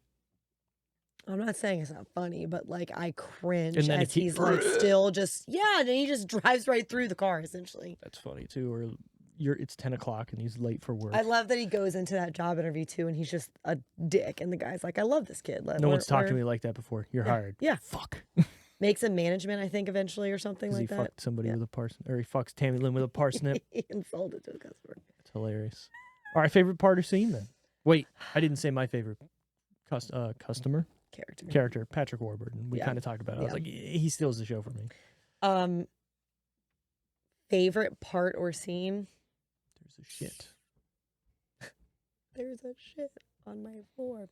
I'm not saying it's not funny, but, like, I cringe and then as he's, like, still just... Yeah, and he just drives right through the car, essentially. That's funny, too. Or it's 10 o'clock and he's late for work. I love that he goes into that job interview, too, and he's just a dick. And the guy's like, I love this kid. No one's talked to me like that before. You're hired. Yeah. Fuck. Makes him management, I think, eventually, or something like that. He fucked somebody with a parsnip, or he fucks Tammy Lynn with a parsnip. He insulted to a customer. It's hilarious. All right, favorite part or scene then? Wait, I didn't say my favorite customer. Character, Patrick Warburton. We kind of talked about it. I was like, he steals the show for me. Favorite part or scene? There's a shit. There's a shit on my floor.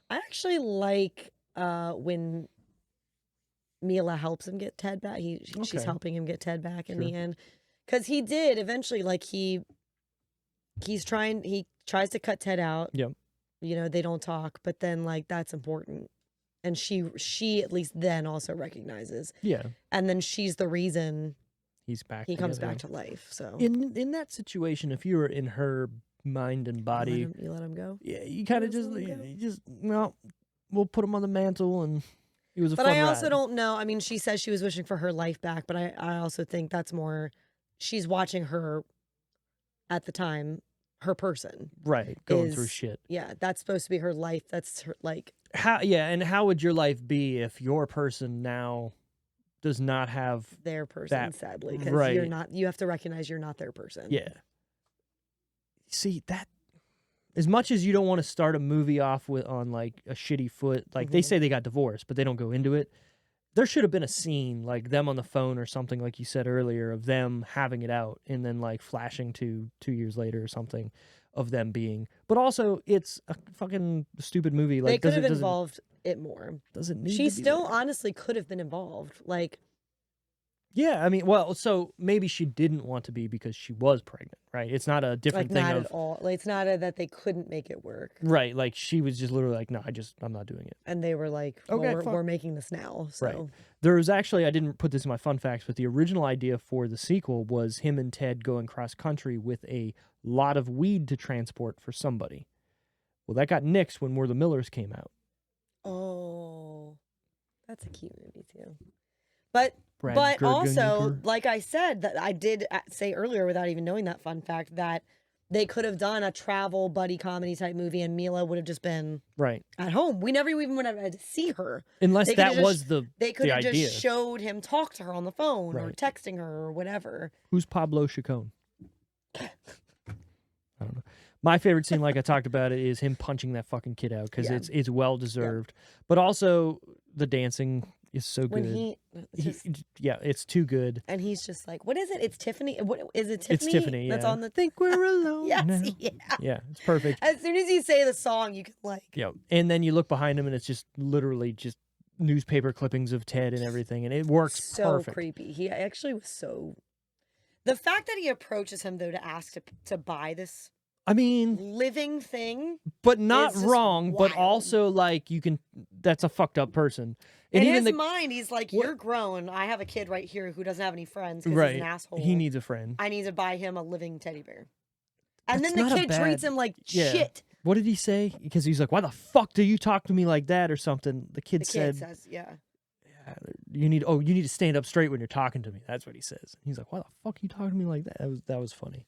I actually like when Mila helps him get Ted back. She's helping him get Ted back in the end, because he did eventually. Like he tries to cut Ted out. Yep. You know, they don't talk, but then like that's important, and she at least then also recognizes. Yeah. And then she's the reason he's back. He comes back to life. So in that situation, if you were in her mind and body, you let him go. Yeah, you kind of we'll put him on the mantle, and it was a fun But I also ride. don't know. I mean, she says she was wishing for her life back, but I also think that's more, she's watching her at the time, her person. Right, going through shit. Yeah, that's supposed to be her life. That's her, like. And how would your life be if your person now does not have their person, sadly, because you're not, you have to recognize you're not their person. Yeah. See, that, as much as you don't want to start a movie off on like a shitty foot, like they say they got divorced, but they don't go into it. There should have been a scene like them on the phone or something, like you said earlier, of them having it out and then like flashing to 2 years later or something of them being. But also, it's a fucking stupid movie. Like, they could have involved it more. Doesn't need She to be still there. honestly could have been involved. Like. Yeah, I mean, well, so maybe she didn't want to be because she was pregnant, right? It's not a different thing. Not at all. Like, it's not that they couldn't make it work. Right, like she was just literally like, no, I'm not doing it. And they were like, well, okay, we're making this now. So. Right. There was actually, I didn't put this in my fun facts, but the original idea for the sequel was him and Ted going cross country with a lot of weed to transport for somebody. Well, that got nixed when We're the Millers came out. Oh, that's a cute movie too. But Brad also, like I said, that I did say earlier without even knowing that fun fact, that they could have done a travel buddy comedy type movie and Mila would have just been at home. We never even would have had to see her. Unless that was the They could have idea. just showed him talk to her on the phone or texting her or whatever. Who's Pablo Chacon? I don't know. My favorite scene, like I talked about it, is him punching that fucking kid out because it's well deserved. But also the dancing is so good. It's too good. And he's just like, what is it? It's Tiffany. What is it? Tiffany? It's Tiffany. That's on the. Think we're alone. Yes. now. Yeah. It's perfect. As soon as you say the song, you can like. Yeah. And then you look behind him, and it's just literally just newspaper clippings of Ted and everything, and it works so perfect. Creepy. He actually was so. The fact that he approaches him though to ask to buy this I mean, living thing, but not wrong, wild. but also like that's a fucked up person. And in his mind, he's like, you're grown. I have a kid right here who doesn't have any friends because he's an asshole. He needs a friend. I need to buy him a living teddy bear. And then the kid treats him like shit. What did he say? Because he's like, why the fuck do you talk to me like that or something? The kid says, you need to stand up straight when you're talking to me. That's what he says. He's like, why the fuck are you talking to me like that? That was funny.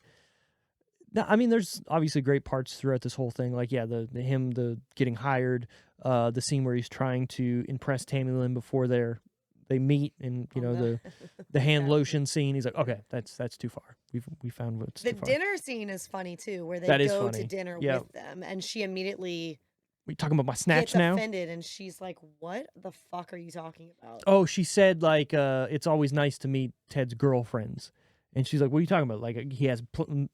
Now, I mean, there's obviously great parts throughout this whole thing. Like, the getting hired, the scene where he's trying to impress Tammy Lynn before they meet, and the hand lotion scene. He's like, okay, that's too far. We found what's too far. The dinner scene is funny too, where they go to dinner with them, and she immediately. We talking about my snatch now? Offended, and she's like, "What the fuck are you talking about?" Oh, she said like, it's always nice to meet Ted's girlfriends. And she's like, what are you talking about? Like, he has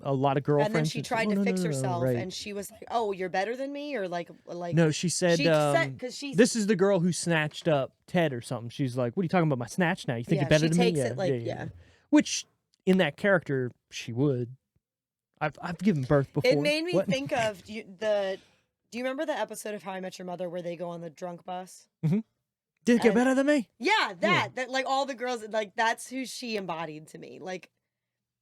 a lot of girlfriends. And then she tried to fix herself, and she was like, oh, you're better than me? Or like. No, she said, this is the girl who snatched up Ted or something. She's like, what are you talking about, my snatch now? You think you're better than me? She takes it like, Which, in that character, she would. I've given birth before. It made me think of, do you remember the episode of How I Met Your Mother where they go on the drunk bus? Mm-hmm. Did it get better than me? Yeah, that like all the girls, like that's who she embodied to me. Like,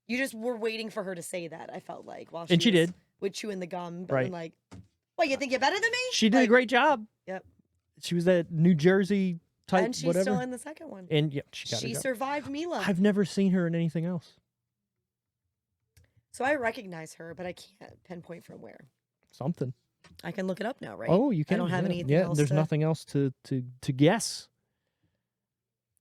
you just were waiting for her to say that, I felt like, while she did. With chewing the gum. But I'm like, what, you think you're better than me? She did a great job. Yep. She was that New Jersey type, and she's still in the second one. And yeah, she survived Mila. I've never seen her in anything else. So I recognize her, but I can't pinpoint from where. Something. I can look it up now, right? Oh, you can. I don't have anything else. There's nothing else to guess.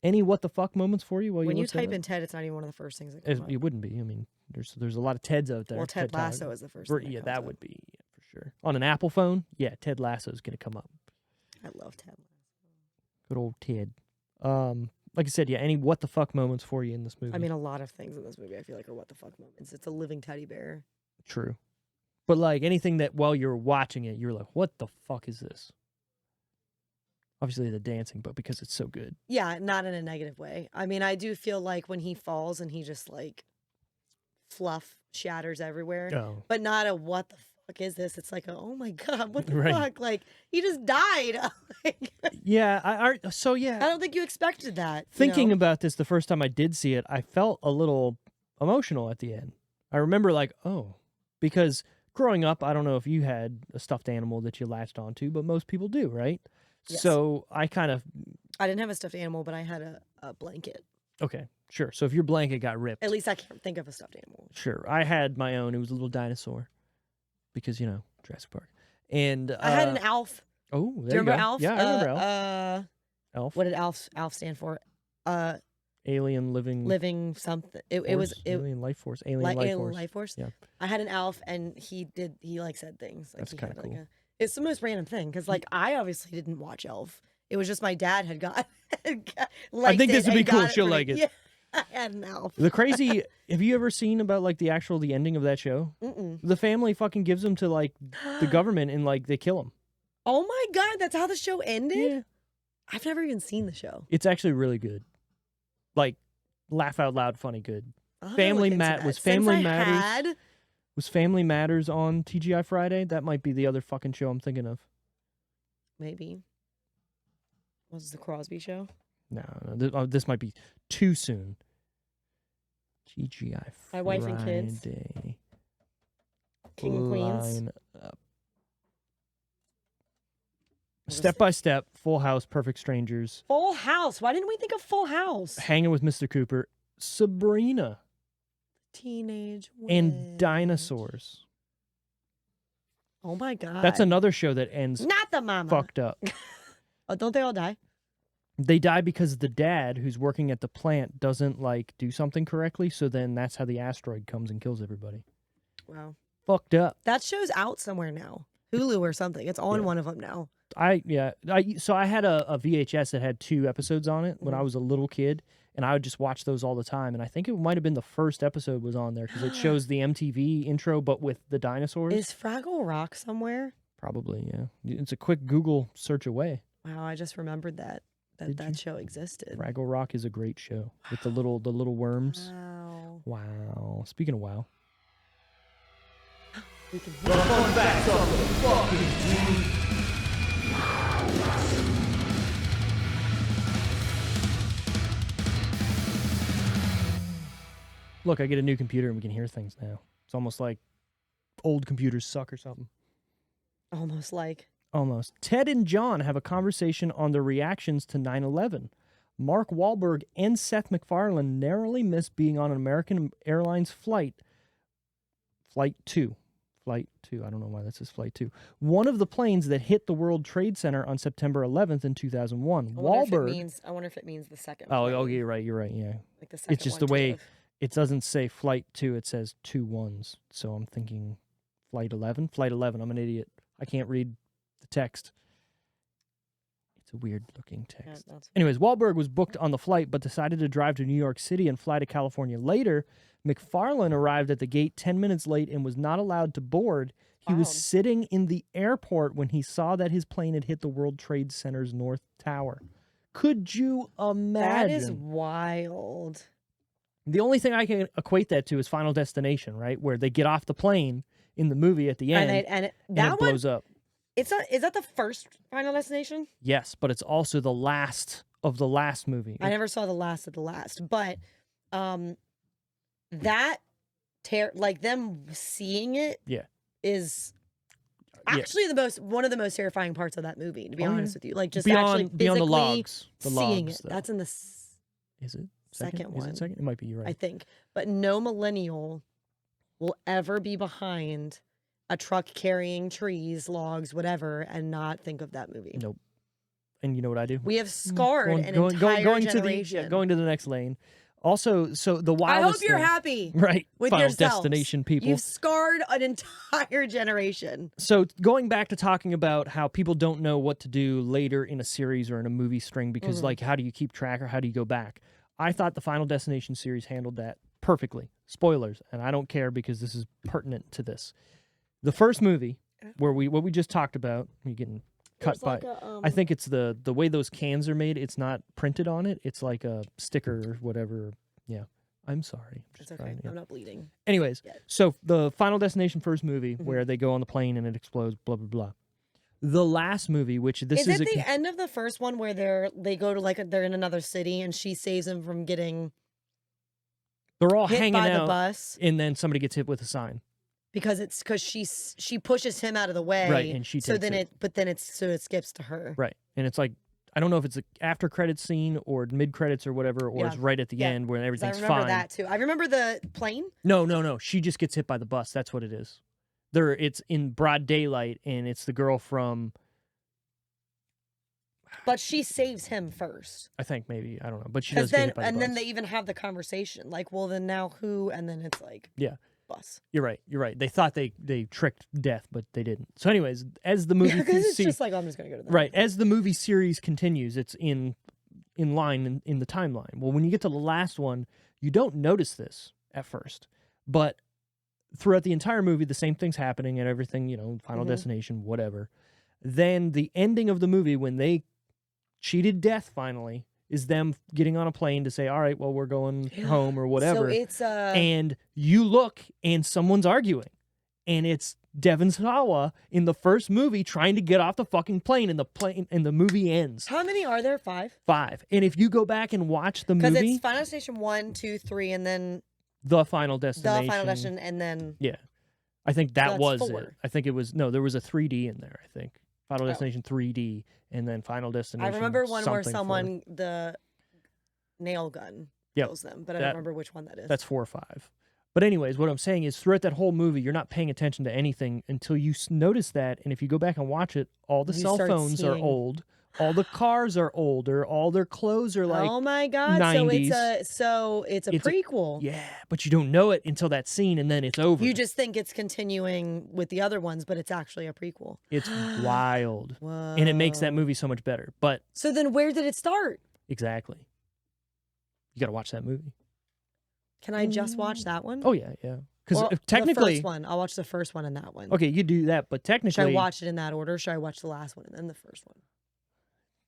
Any what the fuck moments for you? When you type in Ted, it's not even one of the first things that comes up. It wouldn't be. I mean, there's a lot of Teds out there. Well, Ted Lasso is the first thing that comes would be for sure. On an Apple phone, Ted Lasso is going to come up. I love Ted Lasso. Good old Ted. Like I said, any what the fuck moments for you in this movie? I mean, a lot of things in this movie I feel like are what the fuck moments. It's a living teddy bear. True. But like anything that while you're watching it, you're like, what the fuck is this? Obviously the dancing, but because it's so good. Yeah, not in a negative way. I mean, I do feel like when he falls and he just like fluff shatters everywhere, but not a what the fuck is this? It's like, oh my God, what the fuck? Like, he just died. I don't think you expected that. Thinking about this the first time I did see it, I felt a little emotional at the end. I remember like, because growing up, I don't know if you had a stuffed animal that you latched onto, but most people do, right? Yes. So I didn't have a stuffed animal, but I had a blanket. Okay, sure. So if your blanket got ripped. At least I can't think of a stuffed animal. Sure. I had my own. It was a little dinosaur because, Jurassic Park. And I had an Alf. Oh, there you remember Alf? Yeah, I remember Alf. Alf. What did Alf stand for? Alien living something. It was alien life force. Alien life force. Yeah. I had an Alf, and he said things. Like, that's kind of cool. It's the most random thing because, like, I obviously didn't watch Elf. It was just my dad had got. I think this would be cool. She'll like it. Yeah, I had an Elf. The crazy. Have you ever seen about like the ending of that show? Mm-mm. The family fucking gives them to like the government and like they kill them. Oh my God, that's how the show ended? Yeah. I've never even seen the show. It's actually really good. Like laugh out loud, funny, good. Family Matters. Was Family Matters on TGI Friday? That might be the other fucking show I'm thinking of. Maybe. Was it the Crosby Show? No, this might be too soon. TGI Friday. My Wife and Kids. King and Queens. Step by Step, Full House, Perfect Strangers. Full House. Why didn't we think of Full House? Hanging with Mr. Cooper. Sabrina. Teenage Witch. And Dinosaurs. Oh my God. That's another show that ends not the mama fucked up. Oh, don't they all die? They die because the dad who's working at the plant doesn't like do something correctly, so then that's how the asteroid comes and kills everybody. Wow. Fucked up. That show's out somewhere now. Hulu or something. It's on one of them now. So I had a VHS that had 2 episodes on it when I was a little kid, and I would just watch those all the time. And I think it might have been the first episode was on there because it shows the MTV intro, but with the dinosaurs. Is Fraggle Rock somewhere? Probably, yeah. It's a quick Google search away. Wow, I just remembered that show existed. Fraggle Rock is a great show with the little worms. Wow. Wow. Speaking of wow. We can The fun facts of the fucking week. Look, I get a new computer and we can hear things now. It's almost like old computers suck or something. Almost like. Almost. Ted and John have a conversation on their reactions to 9/11. Mark Wahlberg and Seth MacFarlane narrowly missed being on an American Airlines Flight 2. I don't know why that says Flight 2. One of the planes that hit the World Trade Center on September 11th in 2001. I wonder if it means the second one. Oh, you're right, yeah. Like the second It's just one the way, it doesn't say Flight 2, it says 2 1s. So I'm thinking Flight 11? Flight 11, I'm an idiot. I can't read the text. It's a weird-looking text. Yeah, Anyways, Wahlberg was booked on the flight, but decided to drive to New York City and fly to California later. MacFarlane arrived at the gate 10 minutes late and was not allowed to board. He was sitting in the airport when he saw that his plane had hit the World Trade Center's North Tower. Could you imagine? That is wild. The only thing I can equate that to is Final Destination, right? Where they get off the plane in the movie at the end and it blows up. Is that the first Final Destination? Yes, but it's also the last of the last movie. I never saw the last of the last, but like them seeing it is actually one of the most terrifying parts of that movie, to be honest with you. Like just actually physically beyond the logs. Seeing logs, it. That's in the Is it? Second one. Is it second? It might be, you're right. I think. But no millennial will ever be behind a truck carrying trees, logs, whatever, and not think of that movie. Nope. And you know what I do? We have scarred an entire generation. Going to the next lane. Also, so the wildest I hope you're thing, happy right? with Final yourselves. Destination people. You've scarred an entire generation. So going back to talking about how people don't know what to do later in a series or in a movie string because, like, how do you keep track or how do you go back? I thought the Final Destination series handled that perfectly. Spoilers, and I don't care because this is pertinent to this. The first movie, what we just talked about, you're getting cut by. I think it's the way those cans are made. It's not printed on it. It's like a sticker or whatever. Yeah, I'm sorry. It's okay. I'm not bleeding. Anyways, so the Final Destination first movie where they go on the plane and it explodes. Blah blah blah. The last movie, which this is it the end of the first one where they go to they're in another city and she saves them from getting. They're all hit hanging by out, the bus, and then somebody gets hit with a sign. Because she pushes him out of the way, right? And she takes it skips to her, right? And it's like I don't know if it's an after credits scene or mid credits or whatever, or it's right at the end where everything's fine. I remember that too. I remember the plane. No. She just gets hit by the bus. That's what it is. It's in broad daylight, and it's the girl from. But she saves him first. I think maybe I don't know, but she does get hit by the bus. Then they even have the conversation, like, well, then now who? And then it's like, bus. You're right. They thought they tricked death, but they didn't. So, anyways, as the movie, it's just like I'm just gonna go to the right. As the movie series continues, it's in line in the timeline. Well, when you get to the last one, you don't notice this at first, but throughout the entire movie, the same thing's happening and everything, Final Destination, whatever. Then the ending of the movie, when they cheated death finally, is them getting on a plane to say, all right, well, we're going home or whatever. So it's and you look and someone's arguing. And it's Devon Sawa in the first movie trying to get off the fucking plane, and the movie ends. How many are there? 5? 5. And if you go back and watch the movie, because it's Final Destination 1, 2, 3, and then the Final Destination. The Final Destination, and then I think that was 4. it. I think it was there was a 3D in there. I think Final Destination 3D, and then Final Destination. I remember one where someone the nail gun kills them, but I don't remember which one that is. That's 4 or 5. But anyways, what I'm saying is throughout that whole movie, you're not paying attention to anything until you notice that. And if you go back and watch it, all the cell phones are old. All the cars are older. All their clothes are like oh my god! 90s. So it's a prequel. Yeah, but you don't know it until that scene, and then it's over. You just think it's continuing with the other ones, but it's actually a prequel. It's wild, Whoa. And it makes that movie so much better. But so then, where did it start? Exactly. You got to watch that movie. Can I just watch that one? Oh yeah. Because technically, the first one. I'll watch the first one and that one. Okay, you do that, but technically, should I watch it in that order? Or should I watch the last one and then the first one?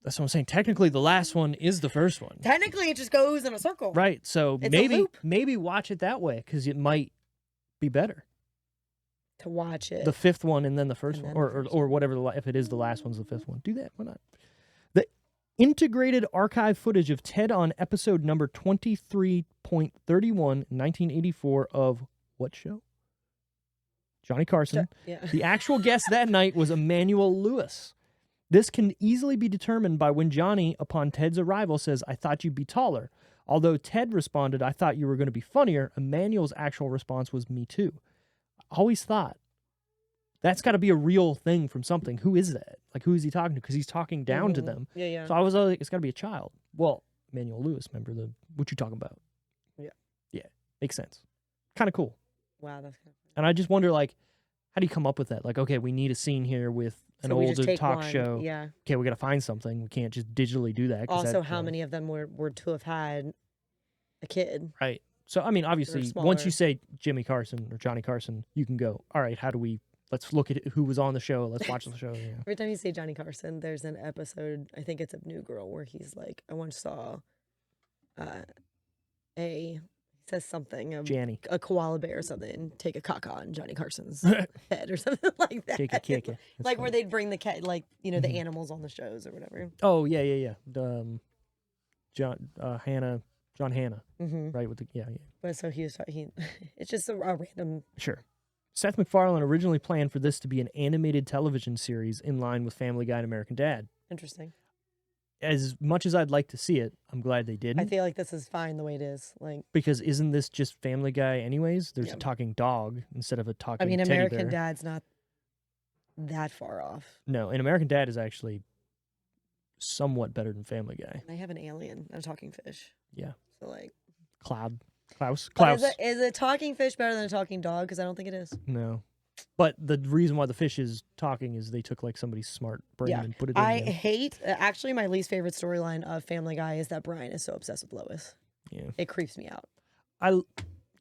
That's what I'm saying. Technically, the last one is the first one. Technically, it just goes in a circle. Right. So it's maybe watch it that way because it might be better. to watch it. The fifth one and then the first one, or whatever. If it is the last one's the fifth one, do that. Why not? The integrated archive footage of Ted on episode number 23.31, 1984 of what show? Johnny Carson. Yeah. The actual guest that night was Emmanuel Lewis. This can easily be determined by when Johnny, upon Ted's arrival, says, "I thought you'd be taller." Although Ted responded, "I thought you were going to be funnier," Emmanuel's actual response was, "Me too." I always thought that's got to be a real thing from something. Who is that? Like, who is he talking to? Because he's talking down to them. Yeah, yeah. So I was like, it's got to be a child. Well, Emmanuel Lewis, remember what you talking about? Yeah. Yeah, makes sense. Kind of cool. Wow, that's kind of cool. And I just wonder, like, how do you come up with that? Like, okay, we need a scene here with an older talk show. Yeah. Okay, we got to find something. We can't just digitally do that. Also, how many of them were to have had a kid? Right. So, I mean, obviously, once you say Jimmy Carson or Johnny Carson, you can go, all right, let's look at who was on the show. Let's watch the show. Yeah. Every time you say Johnny Carson, there's an episode, I think it's of New Girl, where he's like, I once saw he says something, a koala bear or something, take a caca on Johnny Carson's head or something like that. Kick it. Like where they'd bring the cat, like, the animals on the shows or whatever. Oh, yeah. John Hannah, right? With the yeah. But so he it's just a random. Sure. Seth MacFarlane originally planned for this to be an animated television series in line with Family Guy and American Dad. Interesting. As much as I'd like to see it, I'm glad they didn't. I feel like this is fine the way it is. Like, because isn't this just Family Guy anyways? There's a talking dog instead of a talking teddy bear. American Dad's not that far off. No, and American Dad is actually somewhat better than Family Guy. I have an alien and a talking fish. Yeah. So like Klaus. Is a talking fish better than a talking dog? Because I don't think it is. No. But the reason why the fish is talking is they took like somebody's smart brain and put it in. I hate, actually my least favorite storyline of Family Guy is that Brian is so obsessed with Lois. Yeah. It creeps me out.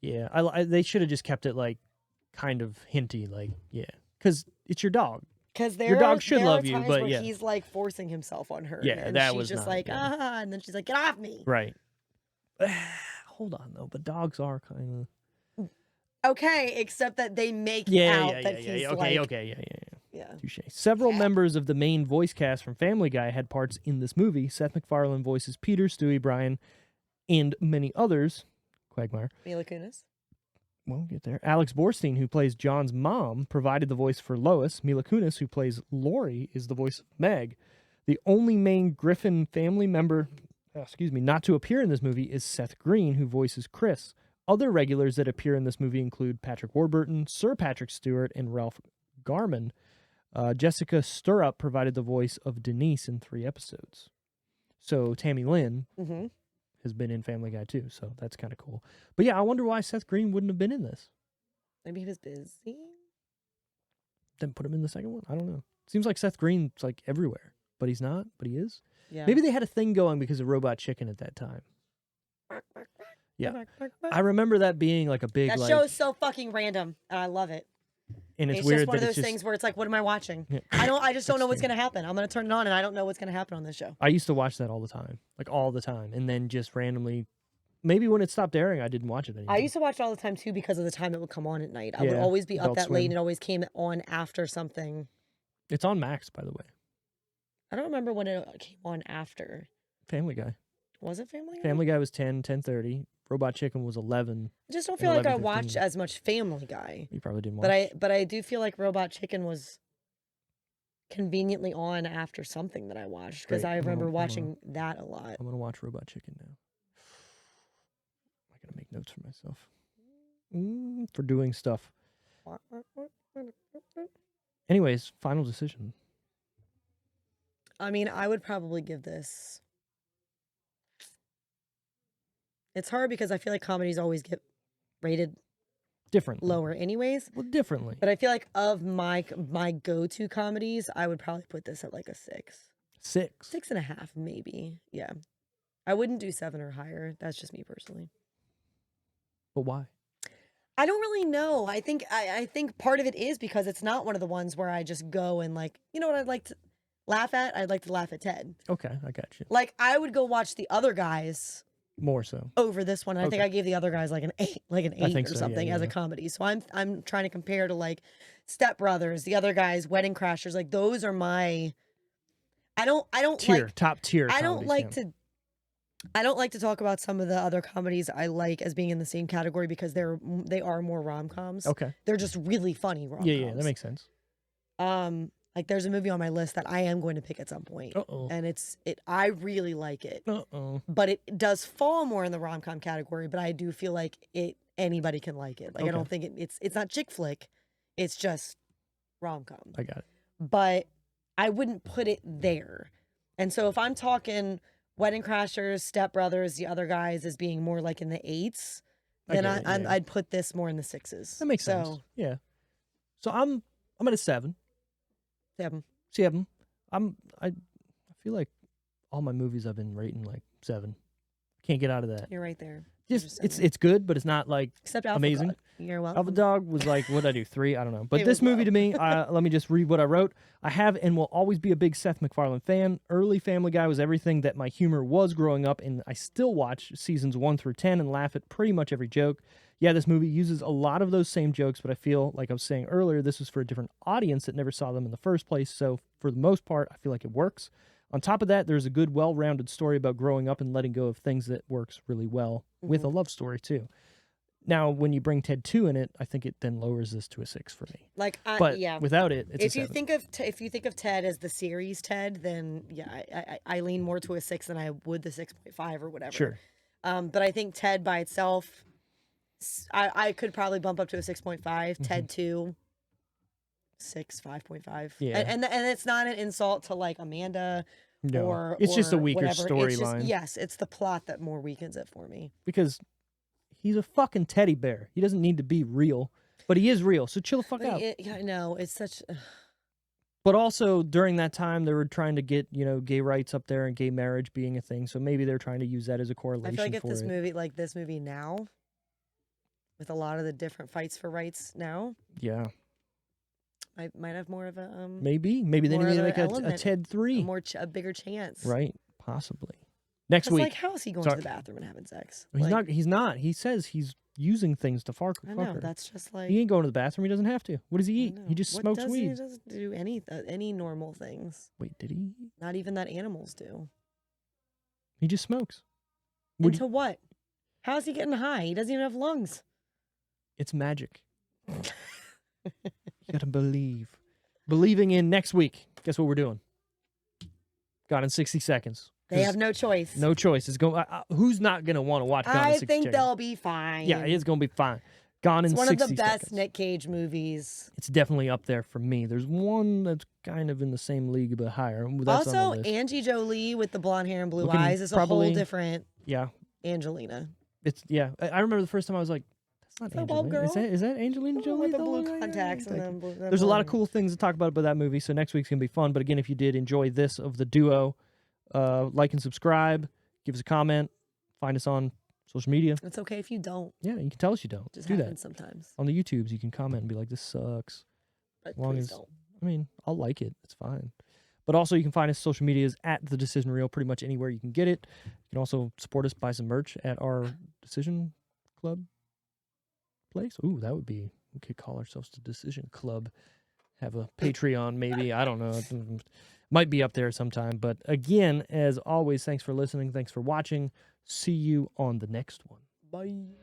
They should have just kept it like kind of hinty, like, yeah. Because it's your dog. Because your dog should love you, but where he's like forcing himself on her. Yeah, and that she's was just not like, good. and then she's like, get off me. Right. Hold on though, but dogs are kind of okay, except that they make out that he's yeah. Touche. Several members of the main voice cast from Family Guy had parts in this movie. Seth MacFarlane voices Peter, Stewie, Brian, and many others. Quagmire. Mila Kunis. We'll get there. Alex Borstein, who plays John's mom, provided the voice for Lois. Mila Kunis, who plays Lori, is the voice of Meg. The only main Griffin family member, not to appear in this movie is Seth Green, who voices Chris. Other regulars that appear in this movie include Patrick Warburton, Sir Patrick Stewart, and Ralph Garman. Jessica Stirrup provided the voice of Denise in 3 episodes. So Tammy Lynn has been in Family Guy too, so that's kind of cool. But yeah, I wonder why Seth Green wouldn't have been in this. Maybe he was busy. Then put him in the second one? I don't know. Seems like Seth Green's like everywhere, but he's not, but he is. Yeah. Maybe they had a thing going because of Robot Chicken at that time. Yeah. I remember that being like a big that show is so fucking random, and I love it. And it's just weird one of that those things where it's like, what am I watching? Yeah. I just don't know what's going to happen. I'm going to turn it on, and I don't know what's going to happen on this show. I used to watch that all the time. Like, all the time. And then just randomly, maybe when it stopped airing, I didn't watch it anymore. I used to watch it all the time, too, because of the time it would come on at night. I would always be up that late, and it always came on after something. It's on Max, by the way. I don't remember when it came on after. Family Guy. Was it Family Guy? Family Guy was 10:30. Robot Chicken was 11. I just don't feel like I watched as much Family Guy. You probably didn't watch. But I do feel like Robot Chicken was conveniently on after something that I watched, because I remember watching that a lot. I'm going to watch Robot Chicken now. I got to make notes for myself. For doing stuff. Anyways, final decision. I mean, I would probably give this... It's hard because I feel like comedies always get rated differently, lower anyways. Well, differently. But I feel like of my go-to comedies, I would probably put this at like a 6. 6? 6.5, maybe. Yeah. I wouldn't do 7 or higher. That's just me personally. But why? I don't really know. I think part of it is because it's not one of the ones where I just go and like, you know what I'd like to laugh at? I'd like to laugh at Ted. Okay, I got you. Like, I would go watch the other guys More so. over this one. And I think Okay. I gave the other guys like an 8, think or so, something yeah, as a comedy. So I'm trying to compare to like Step Brothers, the other guys, Wedding Crashers. Like those are my. I don't top tier. I comedies, don't like to. I don't like to talk about some of the other comedies I like as being in the same category because they are more rom-coms. Okay. They're just really funny rom-coms. Yeah, that makes sense. Like there's a movie on my list that I am going to pick at some point. And I really like it. But it does fall more in the rom-com category, but I do feel like anybody can like it. Like I don't think it's not chick flick. It's just rom-com. I got it. But I wouldn't put it there. And so if I'm talking Wedding Crashers, Step Brothers, the other guys as being more like in the 8s, then I'd put this more in the 6s. That makes sense. Yeah. So I'm at a 7. 7. I feel like all my movies I've been rating like 7. Can't get out of that. You're right there. Just it's good, but it's not like except Alpha amazing. Dog. You're welcome. Alpha Dog was like, what did I do? 3? I don't know. But this movie to me, let me just read what I wrote. I have and will always be a big Seth MacFarlane fan. Early Family Guy was everything that my humor was growing up, and I still watch seasons 1 through 10 and laugh at pretty much every joke. Yeah, this movie uses a lot of those same jokes, but I feel like I was saying earlier, this was for a different audience that never saw them in the first place. So for the most part, I feel like it works. On top of that, there's a good, well-rounded story about growing up and letting go of things that works really well with a love story too. Now, when you bring Ted 2 in it, I think it then lowers this to a 6 for me. Like, but yeah. without it, it's if a 7. If you think of Ted as the series Ted, then yeah, I lean more to a 6 than I would the 6.5 or whatever. Sure. But I think Ted by itself, I could probably bump up to a 6.5. Ted 2, 6, 5.5. Yeah. And it's not an insult to like Amanda. No, or it's just a weaker whatever. storyline. Yes, it's the plot that more weakens it for me. Because he's a fucking teddy bear. He doesn't need to be real, but he is real. So chill the fuck out. I know it's such. But also during that time, they were trying to get gay rights up there and gay marriage being a thing. So maybe they're trying to use that as a correlation. I feel like if this movie now, with a lot of the different fights for rights now, yeah. I might have more of a maybe they need to make a Ted 3, a bigger chance, right? Possibly next week. Like, how is he going to the bathroom and having sex? He's not. He says he's using things to fuck her. I know that's just like he ain't going to the bathroom. He doesn't have to. What does he eat? He just smokes weed. He doesn't do any normal things. Wait, did he? Not even that animals do. He just smokes. Into what? How is he getting high? He doesn't even have lungs. It's magic. You gotta believe. Believing in next week. Guess what we're doing? Gone in 60 Seconds. They have no choice. No choice. It's going. Who's not gonna want to watch Gone in 60 Seconds? I think they'll be fine. Yeah, it's gonna be fine. Gone in 60 Seconds. It's one of the best Nick Cage movies. It's definitely up there for me. There's one that's kind of in the same league but higher. That's also, Angie Jolie with the blonde hair and blue eyes is a whole different. Yeah. Angelina. I remember the first time I was like, that's not Angelina. Is that Angelina Jolie? With the blue contacts and then blue. There's a lot of cool things to talk about that movie, so next week's going to be fun. But again, if you did enjoy this of the duo, like and subscribe, give us a comment, find us on social media. It's okay if you don't. Yeah, you can tell us you don't. Just do happens that. sometimes. On the YouTubes, you can comment and be like, this sucks. But please don't. I mean, I'll like it. It's fine. But also, you can find us social medias at The Decision Reel pretty much anywhere you can get it. You can also support us, buy some merch at our Decision Club place. Ooh, that would be, we could call ourselves the Decision Club. Have a Patreon, maybe. I don't know. Might be up there sometime. But again, as always, thanks for listening. Thanks for watching. See you on the next one. Bye.